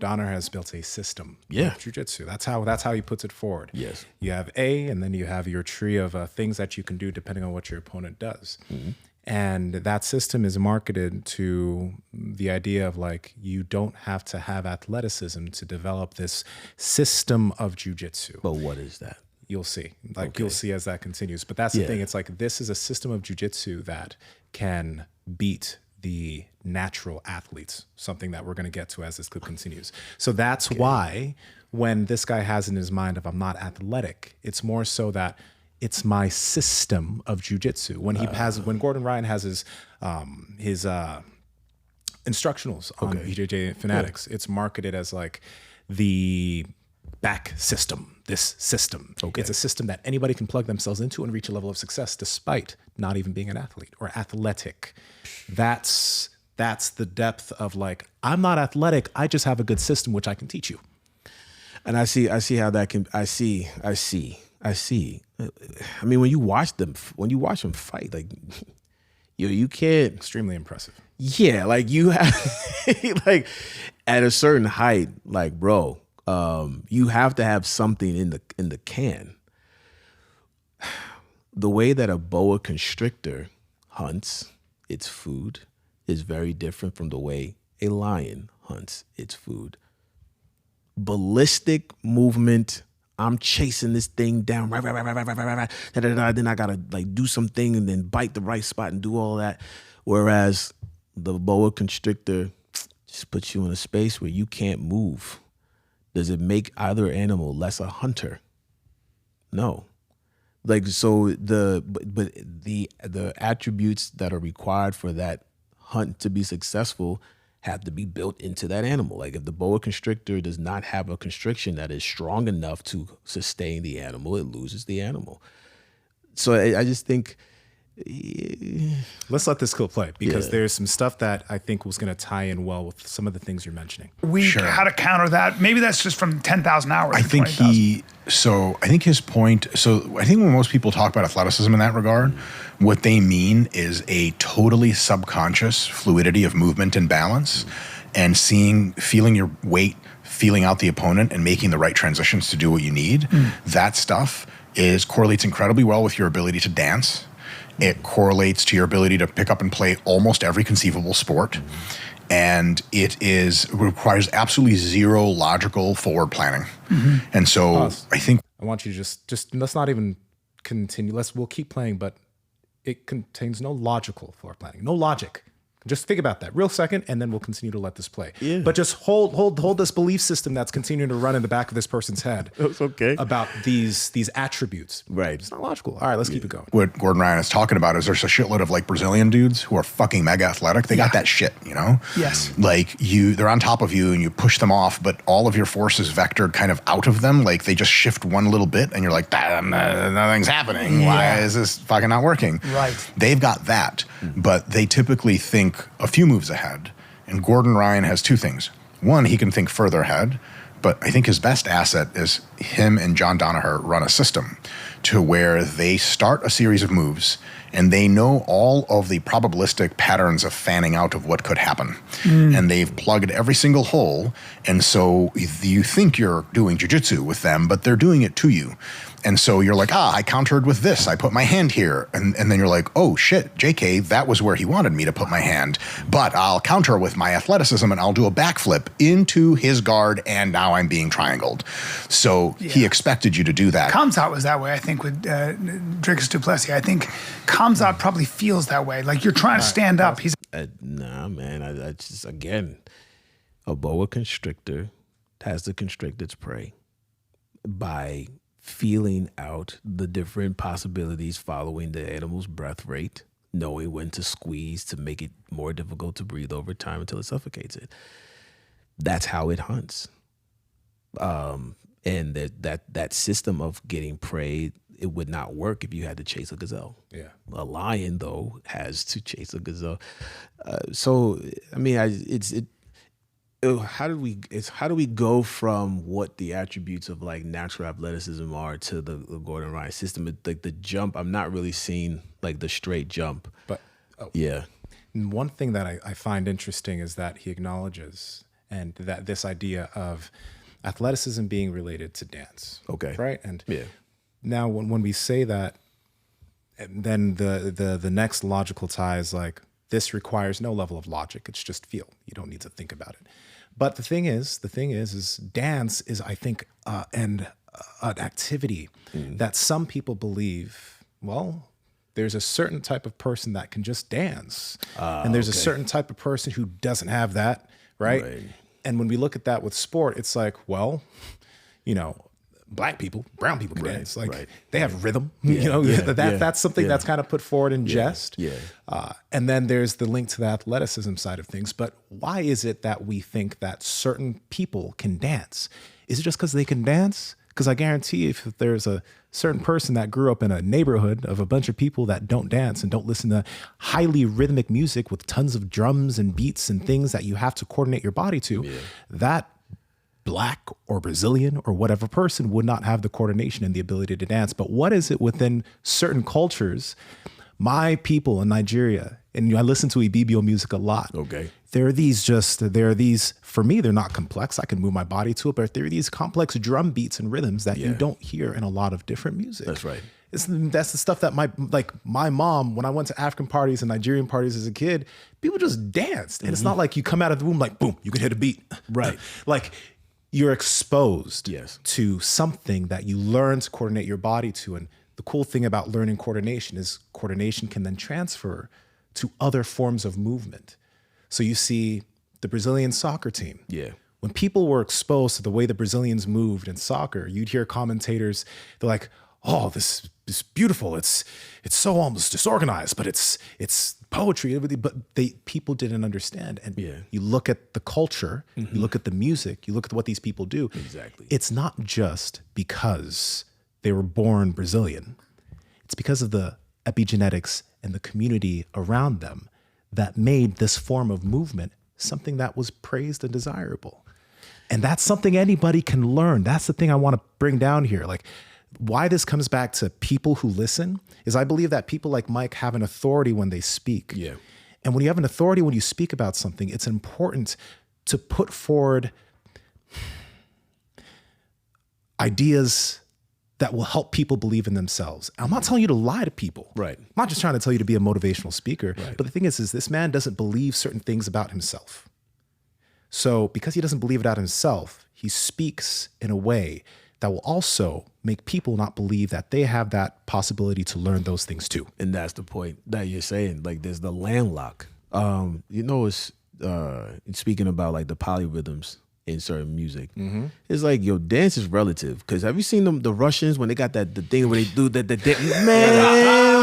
Danaher has built a system of jiu-jitsu. That's how he puts it forward. Yes. You have A, and then you have your tree of things that you can do depending on what your opponent does. Mm-hmm. And that system is marketed to the idea of like, you don't have to have athleticism to develop this system of jiu-jitsu. But what is that? You'll see. You'll see as that continues. But that's the thing. It's like, this is a system of jiu-jitsu that can beat the natural athletes, something that we're going to get to as this clip continues. So that's why when this guy has in his mind of I'm not athletic, it's more so that it's my system of jiu-jitsu. When Gordon Ryan has his instructionals on BJJ Fanatics, it's marketed as like the back system, this system. It's a system that anybody can plug themselves into and reach a level of success despite not even being an athlete or athletic. That's the depth of like, I'm not athletic, I just have a good system which I can teach you. And I see how that can, I see. I mean, when you watch them fight, like, you can't. Extremely impressive. Yeah, like you have, like at a certain height, like bro, you have to have something in the can. The way that a boa constrictor hunts its food is very different from the way a lion hunts its food. Ballistic movement. I'm chasing this thing down, then I gotta like do something and then bite the right spot and do all that. Whereas the boa constrictor just puts you in a space where you can't move. Does it make either animal less a hunter? No. Like, so the attributes that are required for that hunt to be successful have to be built into that animal. Like if the boa constrictor does not have a constriction that is strong enough to sustain the animal, it loses the animal. So I just think, let's let this clip play because there's some stuff that I think was going to tie in well with some of the things you're mentioning. How to counter that. Maybe that's just from 10,000 hours. I think his point, I think when most people talk about athleticism in that regard, what they mean is a totally subconscious fluidity of movement and balance and feeling your weight, feeling out the opponent and making the right transitions to do what you need. That stuff correlates incredibly well with your ability to dance. It correlates to your ability to pick up and play almost every conceivable sport. And it requires absolutely zero logical forward planning. And so I think I want you to just let's not even continue. We'll keep playing, but it contains no logical forward planning, no logic. Just think about that real second, and then we'll continue to let this play. Yeah. But just hold this belief system that's continuing to run in the back of this person's head. It's okay. About these attributes. Right. It's not logical. All right, let's keep it going. What Gordon Ryan is talking about is there's a shitload of like Brazilian dudes who are fucking mega athletic. They got that shit, you know? Yes. Like they're on top of you and you push them off, but all of your force is vectored kind of out of them. Like they just shift one little bit and you're like, nothing's happening. Why is this fucking not working? Right. They've got that, but they typically think a few moves ahead. And Gordon Ryan has two things. One, he can think further ahead, but I think his best asset is him and John Danaher run a system to where they start a series of moves and they know all of the probabilistic patterns of fanning out of what could happen. And they've plugged every single hole. And so you think you're doing jujitsu with them, but they're doing it to you. And so you're like, I countered with this. I put my hand here. And then you're like, oh shit, JK, that was where he wanted me to put my hand. But I'll counter with my athleticism and I'll do a backflip into his guard. And now I'm being triangled. So he expected you to do that. Kamzat was that way, I think, with Dricus du Plessis. I think Kamzat probably feels that way. Like you're trying to stand up. He's Nah, man. I just, again, a boa constrictor has to constrict its prey by feeling out the different possibilities following the animal's breath rate, knowing when to squeeze to make it more difficult to breathe over time until it suffocates it. That's how it hunts. And that system of getting prey, it would not work if you had to chase a gazelle. Yeah. A lion, though, has to chase a gazelle. So, I mean, how do we go from what the attributes of like natural athleticism are to the Gordon Ryan system? Like the jump, I'm not really seeing like the straight jump. But yeah. One thing that I find interesting is that he acknowledges and that this idea of athleticism being related to dance. Okay. Right. And Yeah. now when we say that, then the next logical tie is like, this requires no level of logic. It's just feel. You don't need to think about it. But the thing is dance is, I think, an activity that some people believe, well, there's a certain type of person that can just dance. And there's a certain type of person who doesn't have that, right? And when we look at that with sport, it's like, well, you know, black people, brown people can dance. Like they have rhythm, that's something that's kind of put forward in jest. And then there's the link to the athleticism side of things. But why is it that we think that certain people can dance? Is it just because they can dance? Because I guarantee if there's a certain person that grew up in a neighborhood of a bunch of people that don't dance and don't listen to highly rhythmic music with tons of drums and beats and things that you have to coordinate your body to, that Black or Brazilian or whatever person would not have the coordination and the ability to dance. But what is it within certain cultures? My people in Nigeria, and I listen to Ibibio music a lot. Okay. There are these, for me, they're not complex. I can move my body to it, but there are these complex drum beats and rhythms that you don't hear in a lot of different music. That's right. That's the stuff that my mom, when I went to African parties and Nigerian parties as a kid, people just danced. And it's not like you come out of the womb like, boom, you can hit a beat. Right. Like, you're exposed Yes. to something that you learn to coordinate your body to. And the cool thing about learning coordination is coordination can then transfer to other forms of movement. So you see the Brazilian soccer team. Yeah. When people were exposed to the way the Brazilians moved in soccer, you'd hear commentators, they're like, oh, this is beautiful. It's so almost disorganized, but it's poetry. But people didn't understand. And you look at the culture, you look at the music, you look at what these people do. Exactly. It's not just because they were born Brazilian. It's because of the epigenetics and the community around them that made this form of movement something that was praised and desirable. And that's something anybody can learn. That's the thing I want to bring down here. Like, why this comes back to people who listen is I believe that people like Mike have an authority when they speak. Yeah. And when you have an authority when you speak about something, it's important to put forward ideas that will help people believe in themselves. I'm not telling you to lie to people. Right. I'm not just trying to tell you to be a motivational speaker. Right. But the thing is this man doesn't believe certain things about himself. So because he doesn't believe it out himself, he speaks in a way that will also make people not believe that they have that possibility to learn those things too. And that's the point that you're saying. Like, there's the landlock It's speaking about like the polyrhythms in certain music. It's like dance is relative. Because have you seen the Russians when they got the thing where they do man?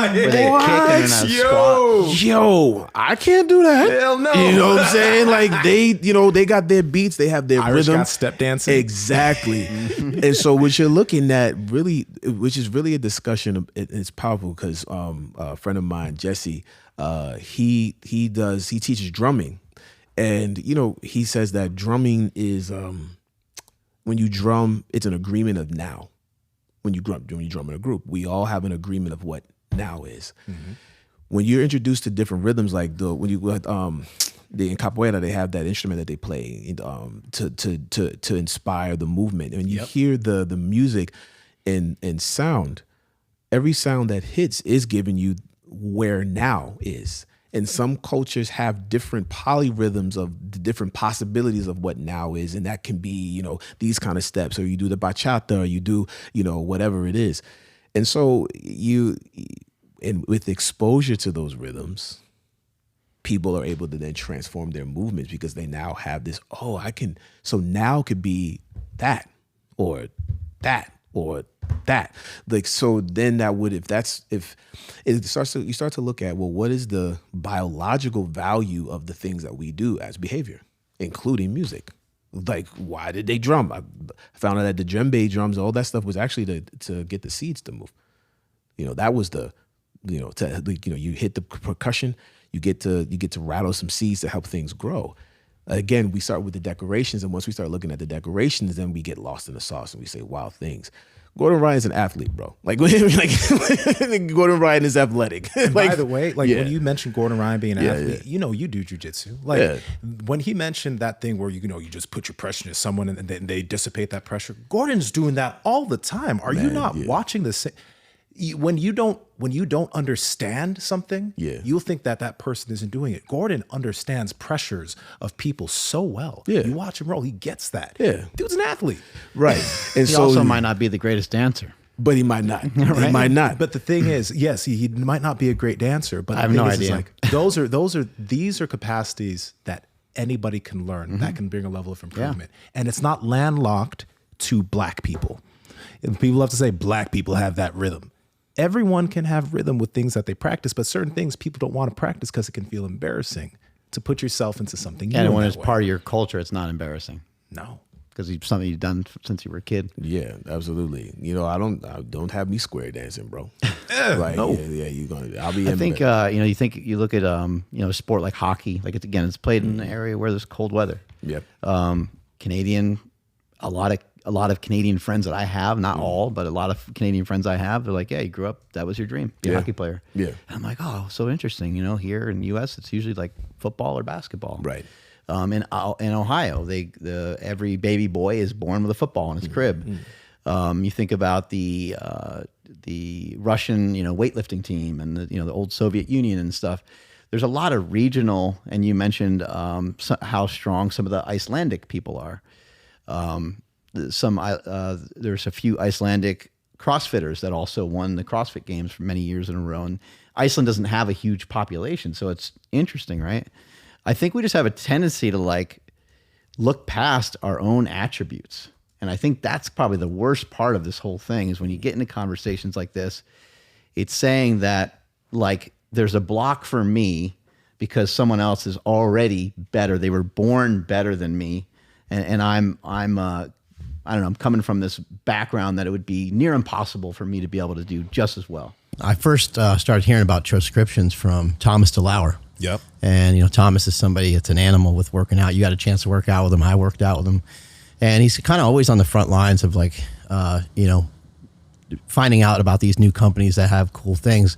Where they kick and then squat. Yo, I can't do that. Hell no. You know what I'm saying? Like they got their beats, they have their Irish rhythm. got step dancing. Exactly. And so what you're looking at which is really a discussion, it's powerful because a friend of mine, Jesse, he teaches drumming. And he says that drumming is when you drum, it's an agreement of now. When you drum in a group, we all have an agreement of what now is. When you're introduced to different rhythms, like in capoeira, they have that instrument that they play to inspire the movement. And when you hear the music and sound, every sound that hits is giving you where now is. And some cultures have different polyrhythms of the different possibilities of what now is. And that can be, these kind of steps, or you do the bachata, or you do, whatever it is. And so and with exposure to those rhythms, people are able to then transform their movements because they now have this, so now could be that, or that, or that. Like, so then that would, you start to look at, well, what is the biological value of the things that we do as behavior, including music? Like, why did they drum? I found out that the djembe drums, all that stuff was actually to get the seeds to move. That was you hit the percussion, you get to rattle some seeds to help things grow. Again, we start with the decorations, and once we start looking at the decorations, then we get lost in the sauce and we say wild things. Gordon Ryan's an athlete, bro. Like Gordon Ryan is athletic. By the way, when you mentioned Gordon Ryan being an athlete, you do jujitsu. When he mentioned that thing where you just put your pressure into someone and then they dissipate that pressure, Gordon's doing that all the time. Are you not watching the same? When you don't understand something, you'll think that person isn't doing it. Gordon understands pressures of people so well. Yeah. You watch him roll, he gets that. Yeah. Dude's an athlete. Right. And He also might not be the greatest dancer. But he might not. Right? He might not. But the thing is, yes, he might not be a great dancer, but I have no idea. These are capacities that anybody can learn that can bring a level of improvement. And it's not landlocked to black people. And people love to say black people have that rhythm. Everyone can have rhythm with things that they practice, but certain things people don't want to practice because it can feel embarrassing to put yourself into something new. And when it's part of your culture, it's not embarrassing. No. Because it's something you've done since you were a kid. Yeah, absolutely. I don't have me square dancing, bro. No. I'll be. I think you look at a sport like hockey. Like it's played in an area where there's cold weather. Yep. Canadian, a lot of Canadian friends that I have, not all, but a lot of Canadian friends I have, they're like, yeah, you grew up, that was your dream, be a hockey player. Yeah. And I'm like, oh, so interesting. Here in the U.S., it's usually like football or basketball. Right. In Ohio, every baby boy is born with a football in his crib. You think about the Russian, weightlifting team and the old Soviet Union and stuff. There's a lot of regional, and you mentioned how strong some of the Icelandic people are. There's a few Icelandic CrossFitters that also won the CrossFit Games for many years in a row. And Iceland doesn't have a huge population, so it's interesting, right? I think we just have a tendency to look past our own attributes. And I think that's probably the worst part of this whole thing is when you get into conversations like this, it's saying that there's a block for me because someone else is already better. They were born better than me. And I'm I don't know, I'm coming from this background that it would be near impossible for me to be able to do just as well. I first started hearing about transcriptions from Thomas DeLauer. Yep. And, Thomas is somebody, it's an animal with working out. You got a chance to work out with him. I worked out with him. And he's kind of always on the front lines of finding out about these new companies that have cool things.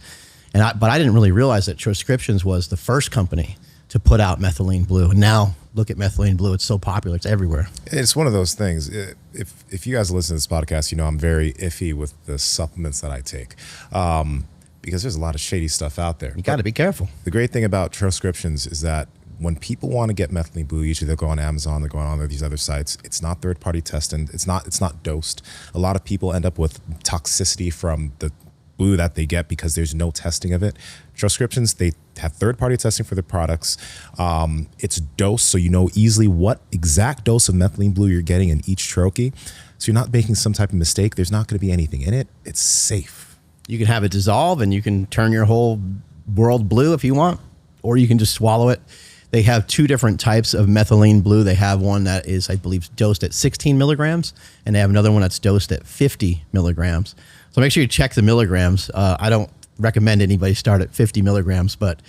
But I didn't really realize that Transcriptions was the first company to put out Methylene Blue. And now look at Methylene Blue. It's so popular. It's everywhere. It's one of those things. If you guys listen to this podcast, I'm very iffy with the supplements that I take because there's a lot of shady stuff out there. You got to be careful. The great thing about Transcriptions is that when people want to get Methylene Blue, usually they'll go on Amazon, they're going on these other sites. It's not third-party tested. It's not dosed. A lot of people end up with toxicity from the blue that they get because there's no testing of it. Transcriptions, they have third-party testing for the products. It's dosed, so you know easily what exact dose of methylene blue you're getting in each troche. So you're not making some type of mistake. There's not going to be anything in it. It's safe. You can have it dissolve and you can turn your whole world blue if you want, or you can just swallow it. They have two different types of methylene blue. They have one that is, I believe, dosed at 16 milligrams, and they have another one that's dosed at 50 milligrams. So make sure you check the milligrams. I don't recommend anybody start at 50 milligrams, but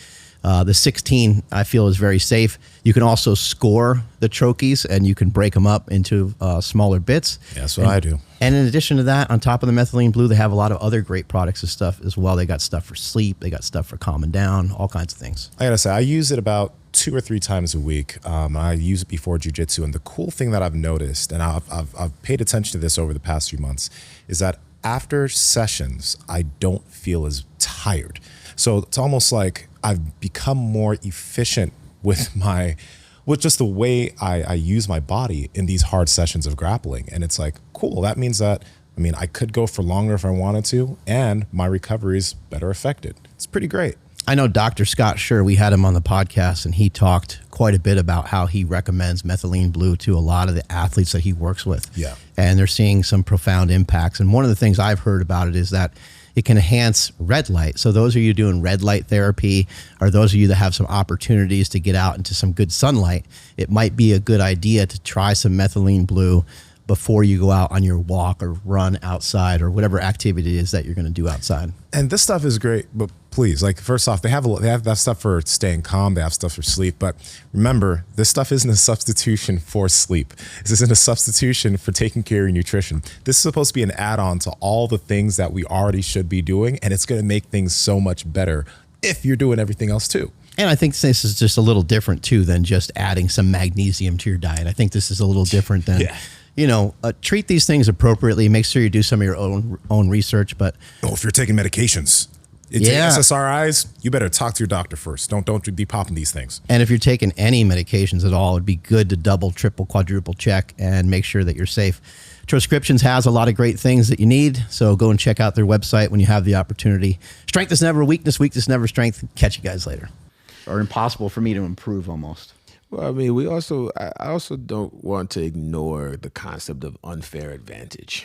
the 16 I feel is very safe. You can also score the troches and you can break them up into smaller bits. Yeah, that's what I do. And in addition to that, on top of the methylene blue, they have a lot of other great products and stuff as well. They got stuff for sleep. They got stuff for calming down, all kinds of things. I gotta say, I use it about 2 or 3 times a week. I use it before jiu-jitsu. And the cool thing that I've noticed, and I've paid attention to this over the past few months, is that after sessions, I don't feel as tired. So it's almost like I've become more efficient with just the way I use my body in these hard sessions of grappling. And it's like, cool, that means that, I mean, I could go for longer if I wanted to, and my recovery is better affected. It's pretty great. I know Dr. Scott Schur, we had him on the podcast, and he talked quite a bit about how he recommends methylene blue to a lot of the athletes that he works with. Yeah. And they're seeing some profound impacts. And one of the things I've heard about it is that it can enhance red light. So those of you doing red light therapy, or those of you that have some opportunities to get out into some good sunlight, it might be a good idea to try some methylene blue before you go out on your walk or run outside or whatever activity it is that you're going to do outside. And this stuff is great, but please, like, first off, they have that stuff for staying calm. They have stuff for sleep. But remember, this stuff isn't a substitution for sleep. This isn't a substitution for taking care of your nutrition. This is supposed to be an add-on to all the things that we already should be doing. And it's going to make things so much better if you're doing everything else too. And I think this is just a little different too than just adding some magnesium to your diet. I think this is a little different than... Yeah. You know, treat these things appropriately. Make sure you do some of your own research. But if you're taking medications, SSRIs, you better talk to your doctor first. Don't be popping these things. And if you're taking any medications at all, it'd be good to double, triple, quadruple check and make sure that you're safe. Transcriptions has a lot of great things that you need, so go and check out their website when you have the opportunity. Strength is never weakness, weakness never strength. Catch you guys later. Or impossible for me to improve almost. Well, I mean, I also don't want to ignore the concept of unfair advantage.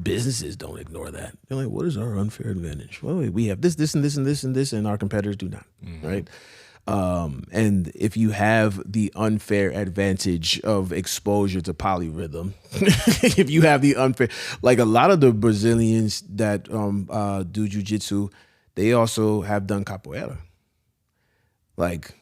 Businesses don't ignore that. They're like, what is our unfair advantage? Well, we have this, and this, and this, and this, and our competitors do not, right? And if you have the unfair advantage of exposure to polyrhythm, if you have the unfair, like a lot of the Brazilians that do jiu-jitsu, they also have done capoeira. Like,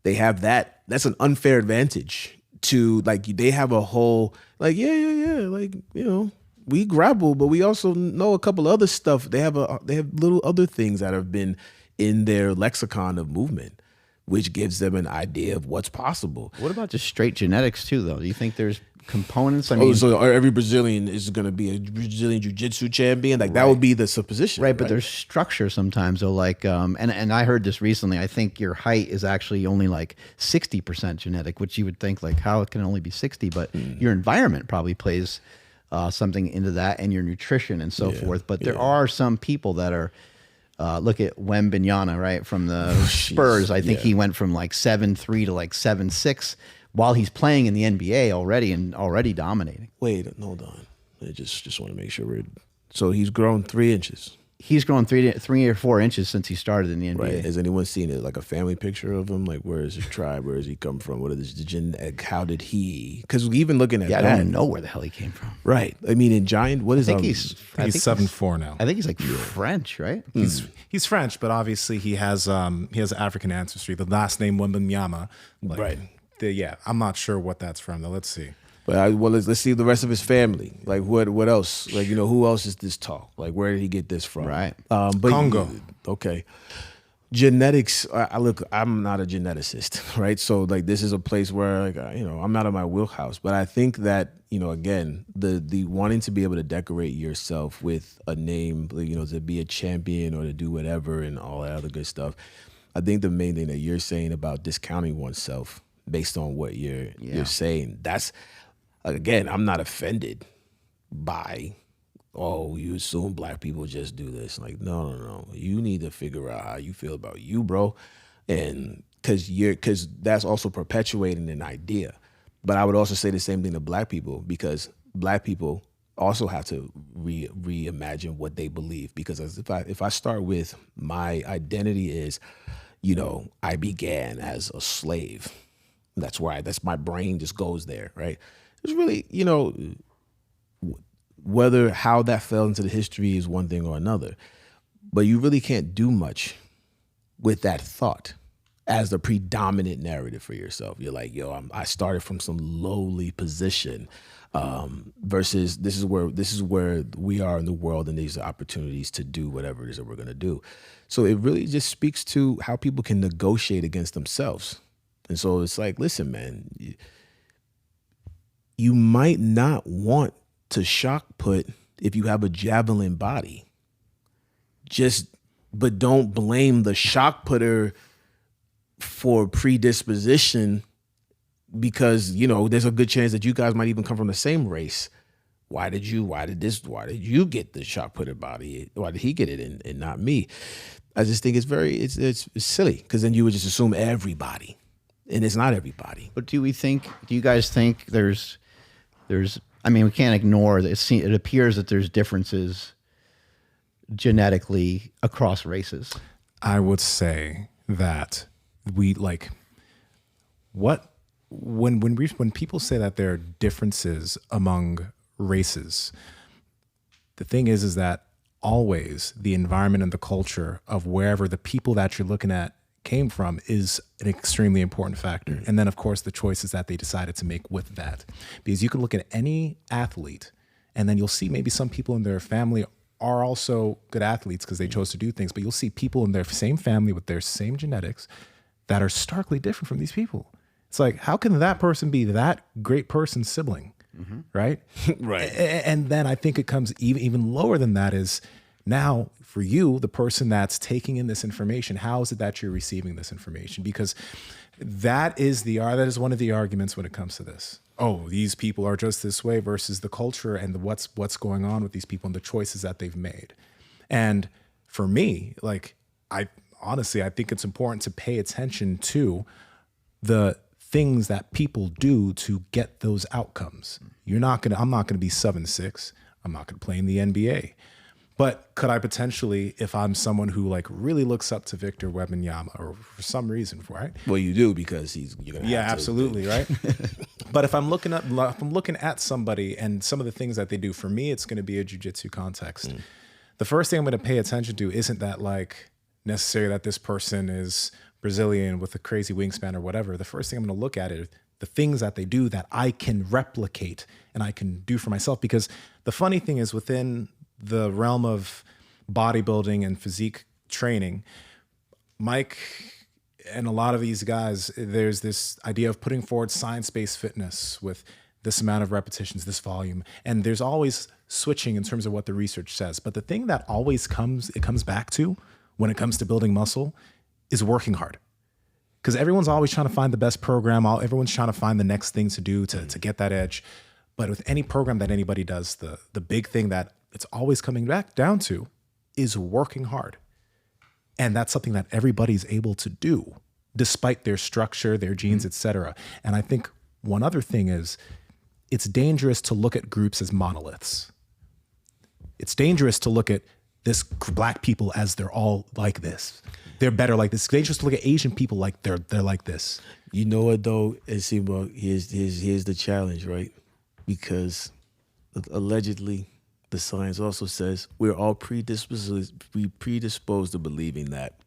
they have that. That's an unfair advantage to, like, they have a whole, like, yeah. Like, you know, we grapple, but we also know a couple other stuff. They have little other things that have been in their lexicon of movement, which gives them an idea of what's possible. What about just straight genetics too, though? Do you think there's components? I mean, so every Brazilian is going to be a Brazilian jiu-jitsu champion? Like, that would be the supposition. Right, but there's structure sometimes. So like, and I heard this recently. I think your height is actually only like 60% genetic, which you would think like, how it can only be 60, but your environment probably plays something into that, and your nutrition and so forth. But there are some people that are, look at Wembanyama, right, from the Spurs. I think he went from like 7'3" to like 7'6", while he's playing in the NBA already and already dominating. Wait, hold on. I just want to make sure so he's grown 3 inches. He's grown 3 or 4 inches since he started in the NBA. Right. Has anyone seen it, like a family picture of him? Like, where is his tribe? Where does he come from? What is the genetic? How did he? Because even looking at I that, don't know where the hell he came from. Right. I mean, in giant, what is? I think he's 7'4" now. I think he's like French, right? He's French, but obviously he has African ancestry. The last name Wembanyama. Right. I'm not sure what that's from though. Let's see. But let's see the rest of his family. Like, what else? Like, you know, who else is this talk? Like, where did he get this from? Right. But Congo. Okay. Genetics. I'm not a geneticist, right? So like, this is a place where, like, I'm not in my wheelhouse. But I think that, again, the wanting to be able to decorate yourself with a name, to be a champion or to do whatever and all that other good stuff. I think the main thing that you're saying about discounting oneself based on what you're saying, that's, again, I'm not offended by oh, you assume black people just do this. Like, no. You need to figure out how you feel about you, bro. And because that's also perpetuating an idea. But I would also say the same thing to black people, because black people also have to reimagine what they believe. Because if I start with my identity is, I began as a slave. That's my brain just goes there, right? It's really, how that fell into the history is one thing or another, but you really can't do much with that thought as the predominant narrative for yourself. You're like, I started from some lowly position, versus this is where we are in the world, and these are opportunities to do whatever it is that we're going to do. So it really just speaks to how people can negotiate against themselves. And so it's like, listen, man, you might not want to shock put if you have a javelin body. But don't blame the shock putter for predisposition, because, there's a good chance that you guys might even come from the same race. Why did you get the shock putter body? Why did he get it and not me? I just think it's silly, because then you would just assume everybody, and it's not everybody. But do you guys think there's, we can't ignore that it appears that there's differences genetically across races. I would say that when people say that there are differences among races, the thing is that always the environment and the culture of wherever the people that you're looking at came from is an extremely important factor. And then, of course, the choices that they decided to make with that. Because you can look at any athlete, and then you'll see maybe some people in their family are also good athletes because they chose to do things, but you'll see people in their same family with their same genetics that are starkly different from these people. It's like, how can that person be that great person's sibling? Mm-hmm. Right? Right. And then I think it comes even lower than that is, now for you, the person that's taking in this information, how is it that you're receiving this information? Because that is one of the arguments when it comes to this. Oh, these people are just this way, versus the culture and what's going on with these people and the choices that they've made. And for me, I think it's important to pay attention to the things that people do to get those outcomes. I'm not going to be 7'6". I'm not going to play in the NBA. But could I potentially, if I'm someone who really looks up to Victor Wembanyama, or for some reason, right? Well, you do, because you're gonna. Yeah, absolutely, right. But if I'm looking at somebody and some of the things that they do, for me, it's going to be a jiu-jitsu context. The first thing I'm going to pay attention to isn't that necessarily that this person is Brazilian with a crazy wingspan or whatever. The first thing I'm going to look at is the things that they do that I can replicate and I can do for myself. Because the funny thing is, within the realm of bodybuilding and physique training, Mike and a lot of these guys, there's this idea of putting forward science-based fitness with this amount of repetitions, this volume, and there's always switching in terms of what the research says. But the thing that always comes back to when it comes to building muscle is working hard. Because everyone's always trying to find the best program. Everyone's trying to find the next thing to do to get that edge. But with any program that anybody does, the big thing that it's always coming back down to is working hard. And that's something that everybody's able to do, despite their structure, their genes, etc. And I think one other thing is, it's dangerous to look at groups as monoliths. It's dangerous to look at this black people as they're all like this. They're better like this. It's dangerous to look at Asian people like they're like this. You know what though, Nsima, here's the challenge, right? Because allegedly, the science also says we're all predisposed to believing that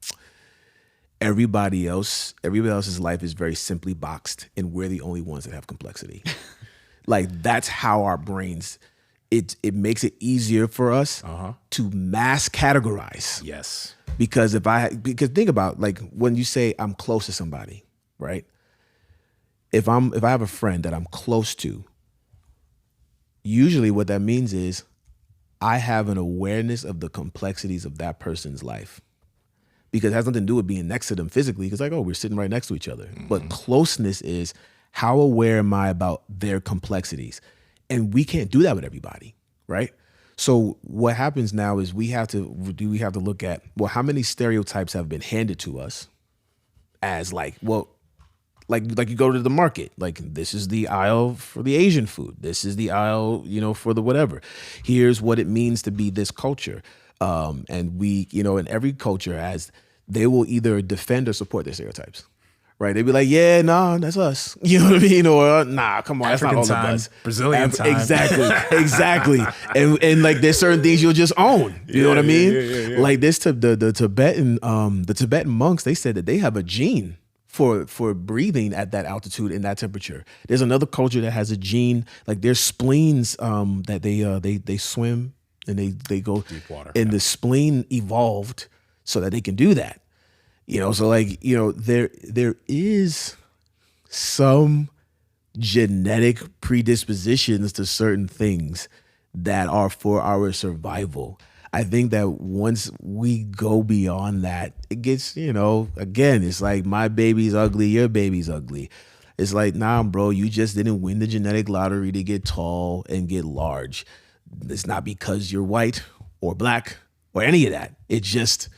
everybody else's life is very simply boxed, and we're the only ones that have complexity. That's how our brains, it makes it easier for us to mass categorize. Yes. Because think about when you say I'm close to somebody, right? If I have a friend that I'm close to, usually what that means is I have an awareness of the complexities of that person's life, because it has nothing to do with being next to them physically. Because we're sitting right next to each other. Mm-hmm. But closeness is, how aware am I about their complexities? And we can't do that with everybody, right? So what happens now is we have to look at, well, how many stereotypes have been handed to us as like, well, like you go to the market, like this is the aisle for the Asian food. This is the aisle, for the whatever. Here's what it means to be this culture. And we, in every culture they will either defend or support their stereotypes. Right, they'd be like, "Yeah, nah, that's us." You know what I mean? Or nah, come on, African that's not all time, of us. Brazilian time, exactly. And like, there's certain things you'll just own. You know what I mean? Yeah. Like this, the Tibetan monks, they said that they have a gene for breathing at that altitude and that temperature. There's another culture that has a gene, like their spleens that they swim and they go deep water, and the spleen evolved so that they can do that. So like, there is some genetic predispositions to certain things that are for our survival. I think that once we go beyond that, it gets, again, it's like my baby's ugly, your baby's ugly. It's like, nah, bro, you just didn't win the genetic lottery to get tall and get large. It's not because you're white or black or any of that. It's just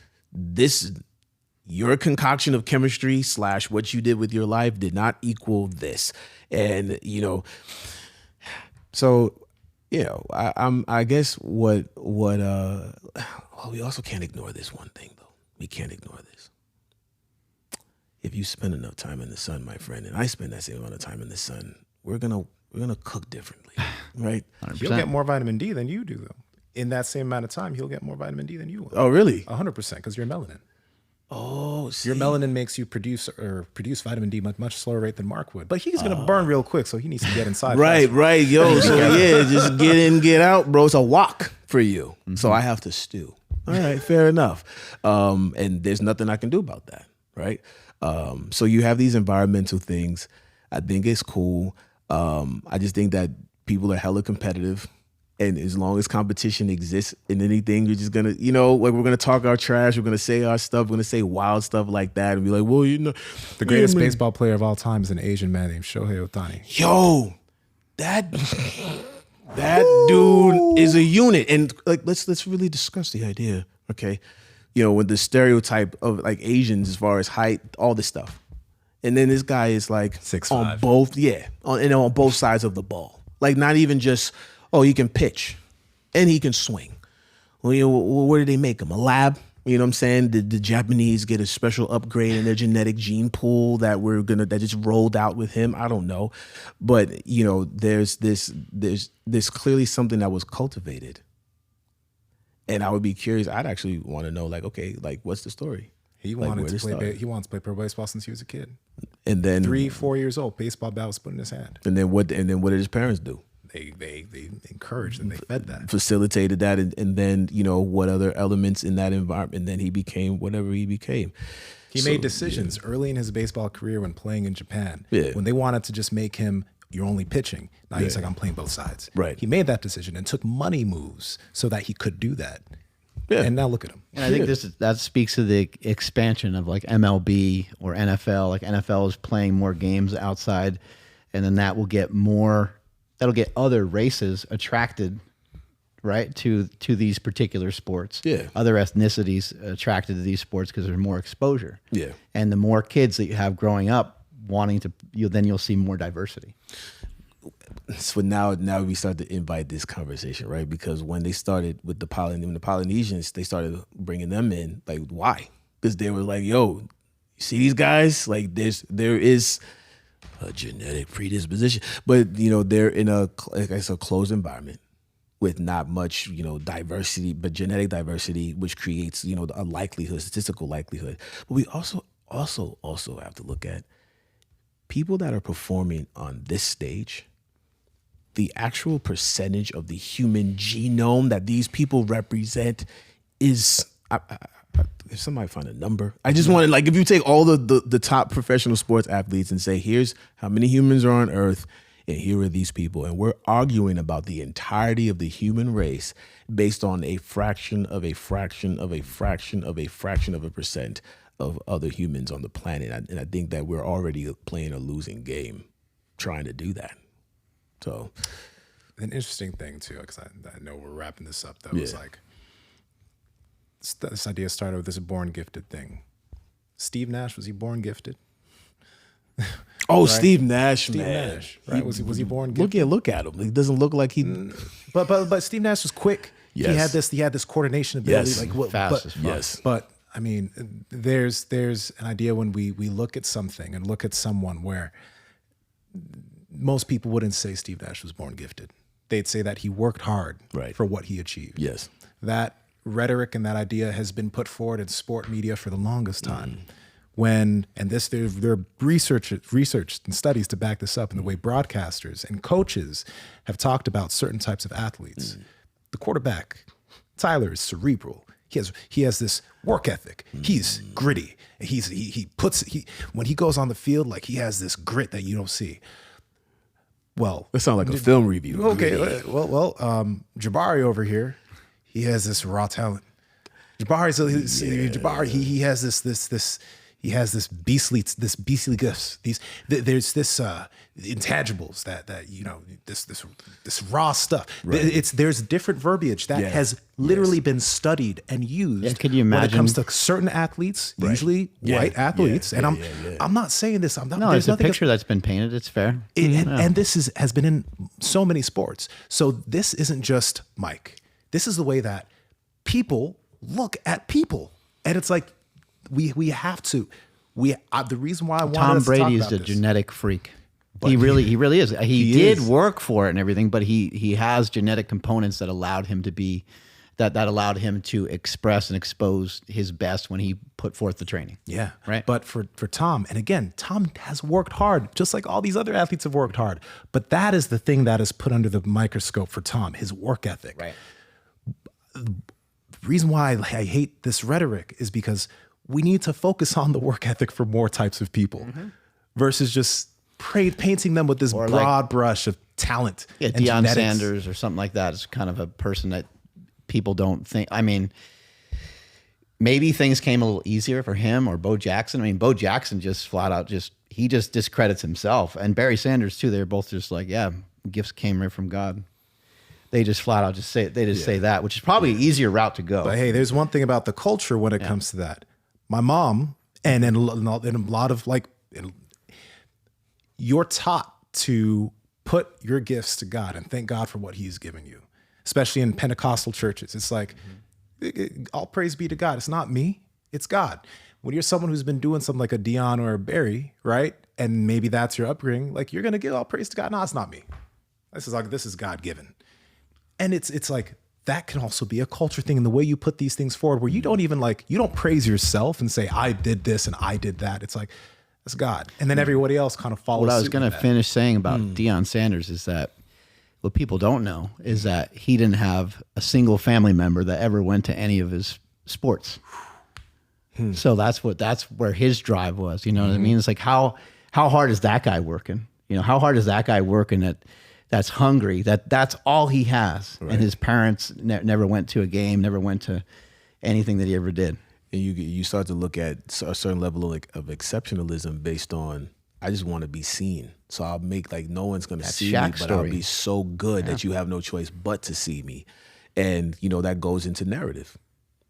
your concoction of chemistry / what you did with your life did not equal this. And, so, I guess we also can't ignore this one thing though. We can't ignore this. If you spend enough time in the sun, my friend, and I spend that same amount of time in the sun, we're going to cook differently, right? 100%. He'll get more vitamin D than you do though. In that same amount of time, he'll get more vitamin D than you will. Oh, really? 100%, because you're melanin. Oh, see. Your melanin makes you produce vitamin D much slower rate than Mark would. But he's gonna burn real quick, so he needs to get inside. Right, faster. right, yo. So yeah, just get in, get out, bro. It's a walk for you. Mm-hmm. So I have to stew. All right, fair enough. And there's nothing I can do about that, right? So you have these environmental things. I think it's cool. I just think that people are hella competitive. And as long as competition exists in anything, you're just gonna, like we're gonna talk our trash, we're gonna say our stuff, we're gonna say wild stuff like that, and be like, well, the greatest baseball player of all time is an Asian man named Shohei Ohtani. Yo, that dude is a unit, and like let's really discuss the idea, okay? With the stereotype of like Asians as far as height, all this stuff, and then this guy is like 6'5" on both, on both sides of the ball, like not even just. Oh, he can pitch and he can swing. Well, where did they make him? A lab? You know what I'm saying? Did the Japanese get a special upgrade in their genetic gene pool that just rolled out with him? I don't know. But, there's clearly something that was cultivated. And I would be curious. I'd actually want to know, like, okay, like, what's the story? He wants to play pro baseball since he was a kid. And then 3-4 years old, baseball bat was put in his hand. And then what did his parents do? They encouraged and they fed that, facilitated that, and then what other elements in that environment, and then he became whatever he became. He made decisions early in his baseball career when playing in Japan. Yeah. When they wanted to just make him, you're only pitching. Now he's like, I'm playing both sides. Right. He made that decision and took money moves so that he could do that. Yeah. And now look at him. And I think that speaks to the expansion of like MLB or NFL. Like NFL is playing more games outside, and then that will get more. That'll get other races attracted, right, to these particular sports. Yeah. Other ethnicities attracted to these sports because there's more exposure. Yeah. And the more kids that you have growing up wanting to, then you'll see more diversity. So now we start to invite this conversation, right? Because when they started with the Polynesians, they started bringing them in. Like, why? Because they were like, yo, you see these guys? Like, there is a genetic predisposition, but they're in a closed environment with not much diversity, but genetic diversity, which creates a likelihood, statistical likelihood. But we also have to look at people that are performing on this stage. The actual percentage of the human genome that these people represent is. If somebody find a number, I just want to, like, if you take all the top professional sports athletes and say, here's how many humans are on Earth, and here are these people, and we're arguing about the entirety of the human race based on a fraction of a fraction of a fraction of a fraction of a percent of other humans on the planet. And I think that we're already playing a losing game trying to do that. So an interesting thing too, because I know we're wrapping this up. That was like this idea started with this born gifted thing. Steve Nash, was he born gifted? Oh, right? Steve Nash, Steve man. Nash, right? Was he born gifted? Look at him. He doesn't look like he. But Steve Nash was quick. Yes. He had this coordination ability. Yes. Like what? Fast as fuck. Yes. But I mean, there's an idea when we look at something and look at someone where most people wouldn't say Steve Nash was born gifted. They'd say that he worked hard Right. for what he achieved. Yes. That rhetoric and that idea has been put forward in sport media for the longest time. When there are research and studies to back this up in the way broadcasters and coaches have talked about certain types of athletes. The quarterback, Tyler, is cerebral. He has this work ethic. He's gritty. When he goes on the field, like he has this grit that you don't see. Well, That sounds like a film review. okay. Well, Jabari over here, he has this raw talent. Jabari, he has this beastly gifts. There's this intangibles that you know, this raw stuff. Right. There's different verbiage that has literally been studied and used. Yeah, could you when it imagine? comes to certain athletes, usually white athletes? And I'm not saying this. I'm not. No, there's it's a nothing picture that's been painted. It's fair. and this has been in so many sports. So this isn't just Mike. This is the way that people look at people, and it's like we have to. The reason why I wanted Tom us to talk Brady is about a this, genetic freak. He really is. He did work for it and everything, but he has genetic components that allowed him to be that allowed him to express and expose his best when he put forth the training. Yeah. Right. But for Tom, and again, Tom has worked hard, just like all these other athletes have worked hard. But that is the thing that is put under the microscope for Tom, his work ethic. Right. The reason why I hate this rhetoric is because we need to focus on the work ethic for more types of people versus just painting them with this Or broad brush of talent. Yeah, and Deion genetics. Sanders or something like that is kind of a person that people don't think. I mean, maybe things came a little easier for him or Bo Jackson. I mean, Bo Jackson just flat out he just discredits himself. And Barry Sanders too. They're both just like, yeah, gifts came right from God. They just flat out say that, which is probably an easier route to go. But hey, there's one thing about the culture when it comes to that. My mom and a lot of you're taught to put your gifts to God and thank God for what He's given you, especially in Pentecostal churches. It's like, all praise be to God. It's not me, it's God. When you're someone who's been doing something like a Deion or a Barry, right? And maybe that's your upbringing, like you're gonna give all praise to God. No, it's not me. This is God given. And it's like, that can also be a culture thing in the way you put these things forward, where you don't praise yourself and say, I did this and I did that. It's like, that's God. And then everybody else kind of follows. What I was suit going with to that. finish saying about Deion Sanders is that what people don't know is that he didn't have a single family member that ever went to any of his sports. So that's where his drive was. You know what I mean? It's like, how hard is that guy working? You know, how hard is that guy working that's hungry, that's all he has. Right. And his parents never went to a game, never went to anything that he ever did. And you start to look at a certain level of exceptionalism based on, I just want to be seen. So I'll make like no one's going to see Shaq me, but story. I'll be so good that you have no choice but to see me. And, you know, that goes into narrative.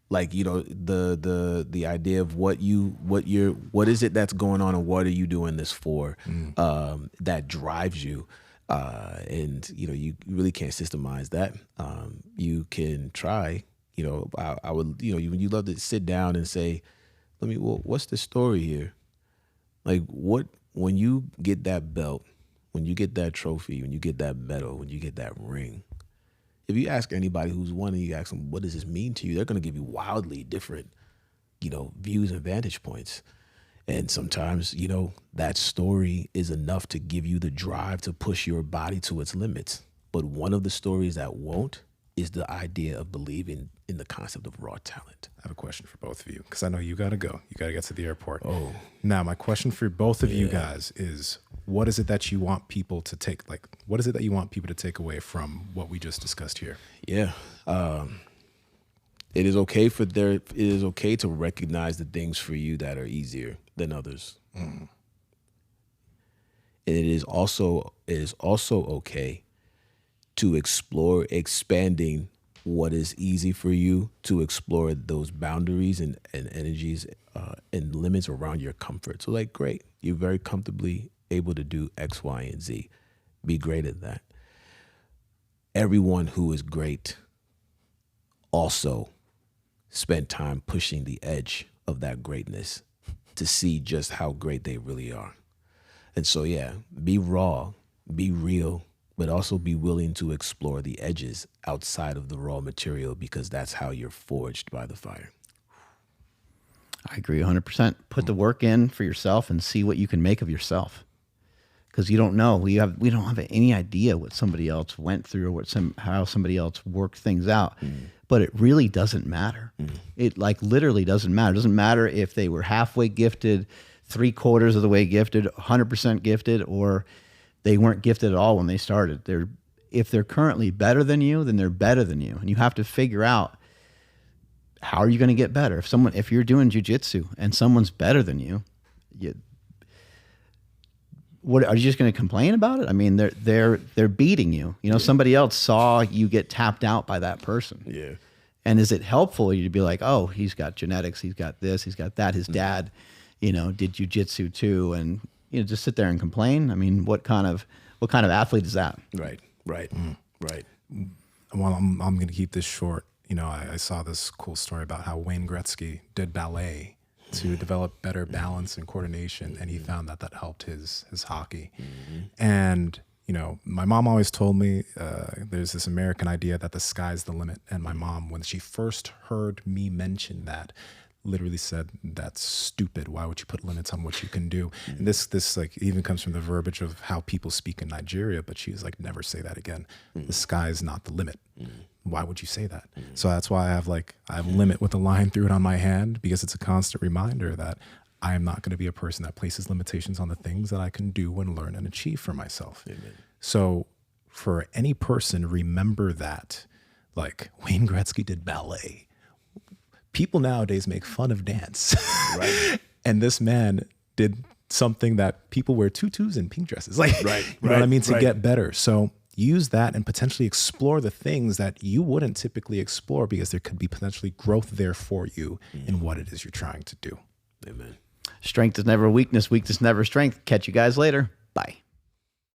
Like, you know, the idea of what is it that's going on and what are you doing this for, that drives you. And, you know, you really can't systemize that. You can try, you know, I would, you know, you love to sit down and say, what's the story here? Like when you get that belt, when you get that trophy, when you get that medal, when you get that ring, if you ask anybody who's won and you ask them, what does this mean to you? They're going to give you wildly different, you know, views and vantage points. And sometimes, you know, that story is enough to give you the drive to push your body to its limits. But one of the stories that won't is the idea of believing in the concept of raw talent. I have a question for both of you, because I know you got to go. You got to get to the airport. Oh. Now, my question for both of you guys is, what is it that you want people to take? Like, what is it that you want people to take away from what we just discussed here? Yeah. It is okay to recognize the things for you that are easier than others. And it is also okay to explore expanding what is easy for you, to explore those boundaries and energies and limits around your comfort. So like, great, you're very comfortably able to do X, Y, and Z. Be great at that. Everyone who is great also spend time pushing the edge of that greatness to see just how great they really are. And so, yeah, be raw, be real, but also be willing to explore the edges outside of the raw material, because that's how you're forged by the fire. I agree 100%. Put the work in for yourself and see what you can make of yourself. Because you don't know. We don't have any idea what somebody else went through or how somebody else worked things out. But it really doesn't matter. It like literally doesn't matter. It doesn't matter if they were halfway gifted, 3/4 of the way gifted, 100% gifted, or they weren't gifted at all when they started. If they're currently better than you, then they're better than you. And you have to figure out, how are you going to get better? If you're doing jiu-jitsu and someone's better than you, what are you just going to complain about it? I mean, they're beating you. You know, somebody else saw you get tapped out by that person. Yeah. And is it helpful to be like, oh, he's got genetics, he's got this, he's got that. His dad, did jiu-jitsu too, and just sit there and complain. I mean, what kind of athlete is that? Right. Well, I'm going to keep this short. I saw this cool story about how Wayne Gretzky did ballet to develop better balance and coordination, and he found that helped his hockey. And my mom always told me there's this American idea that the sky's the limit. And my mom, when she first heard me mention that, literally said, "That's stupid. Why would you put limits on what you can do?" And this like even comes from the verbiage of how people speak in Nigeria. But she's like, "Never say that again. The sky is not the limit. Why would you say that?" So that's why I have limit with a line through it on my hand, because it's a constant reminder that I am not going to be a person that places limitations on the things that I can do and learn and achieve for myself. Amen. So for any person, remember that, like, Wayne Gretzky did ballet. People nowadays make fun of dance. Right. And this man did something that people wear tutus and pink dresses. Like, you know what I mean? To get better. So use that and potentially explore the things that you wouldn't typically explore, because there could be potentially growth there for you in what it is you're trying to do. Amen. Strength is never weakness. Weakness never strength. Catch you guys later. Bye.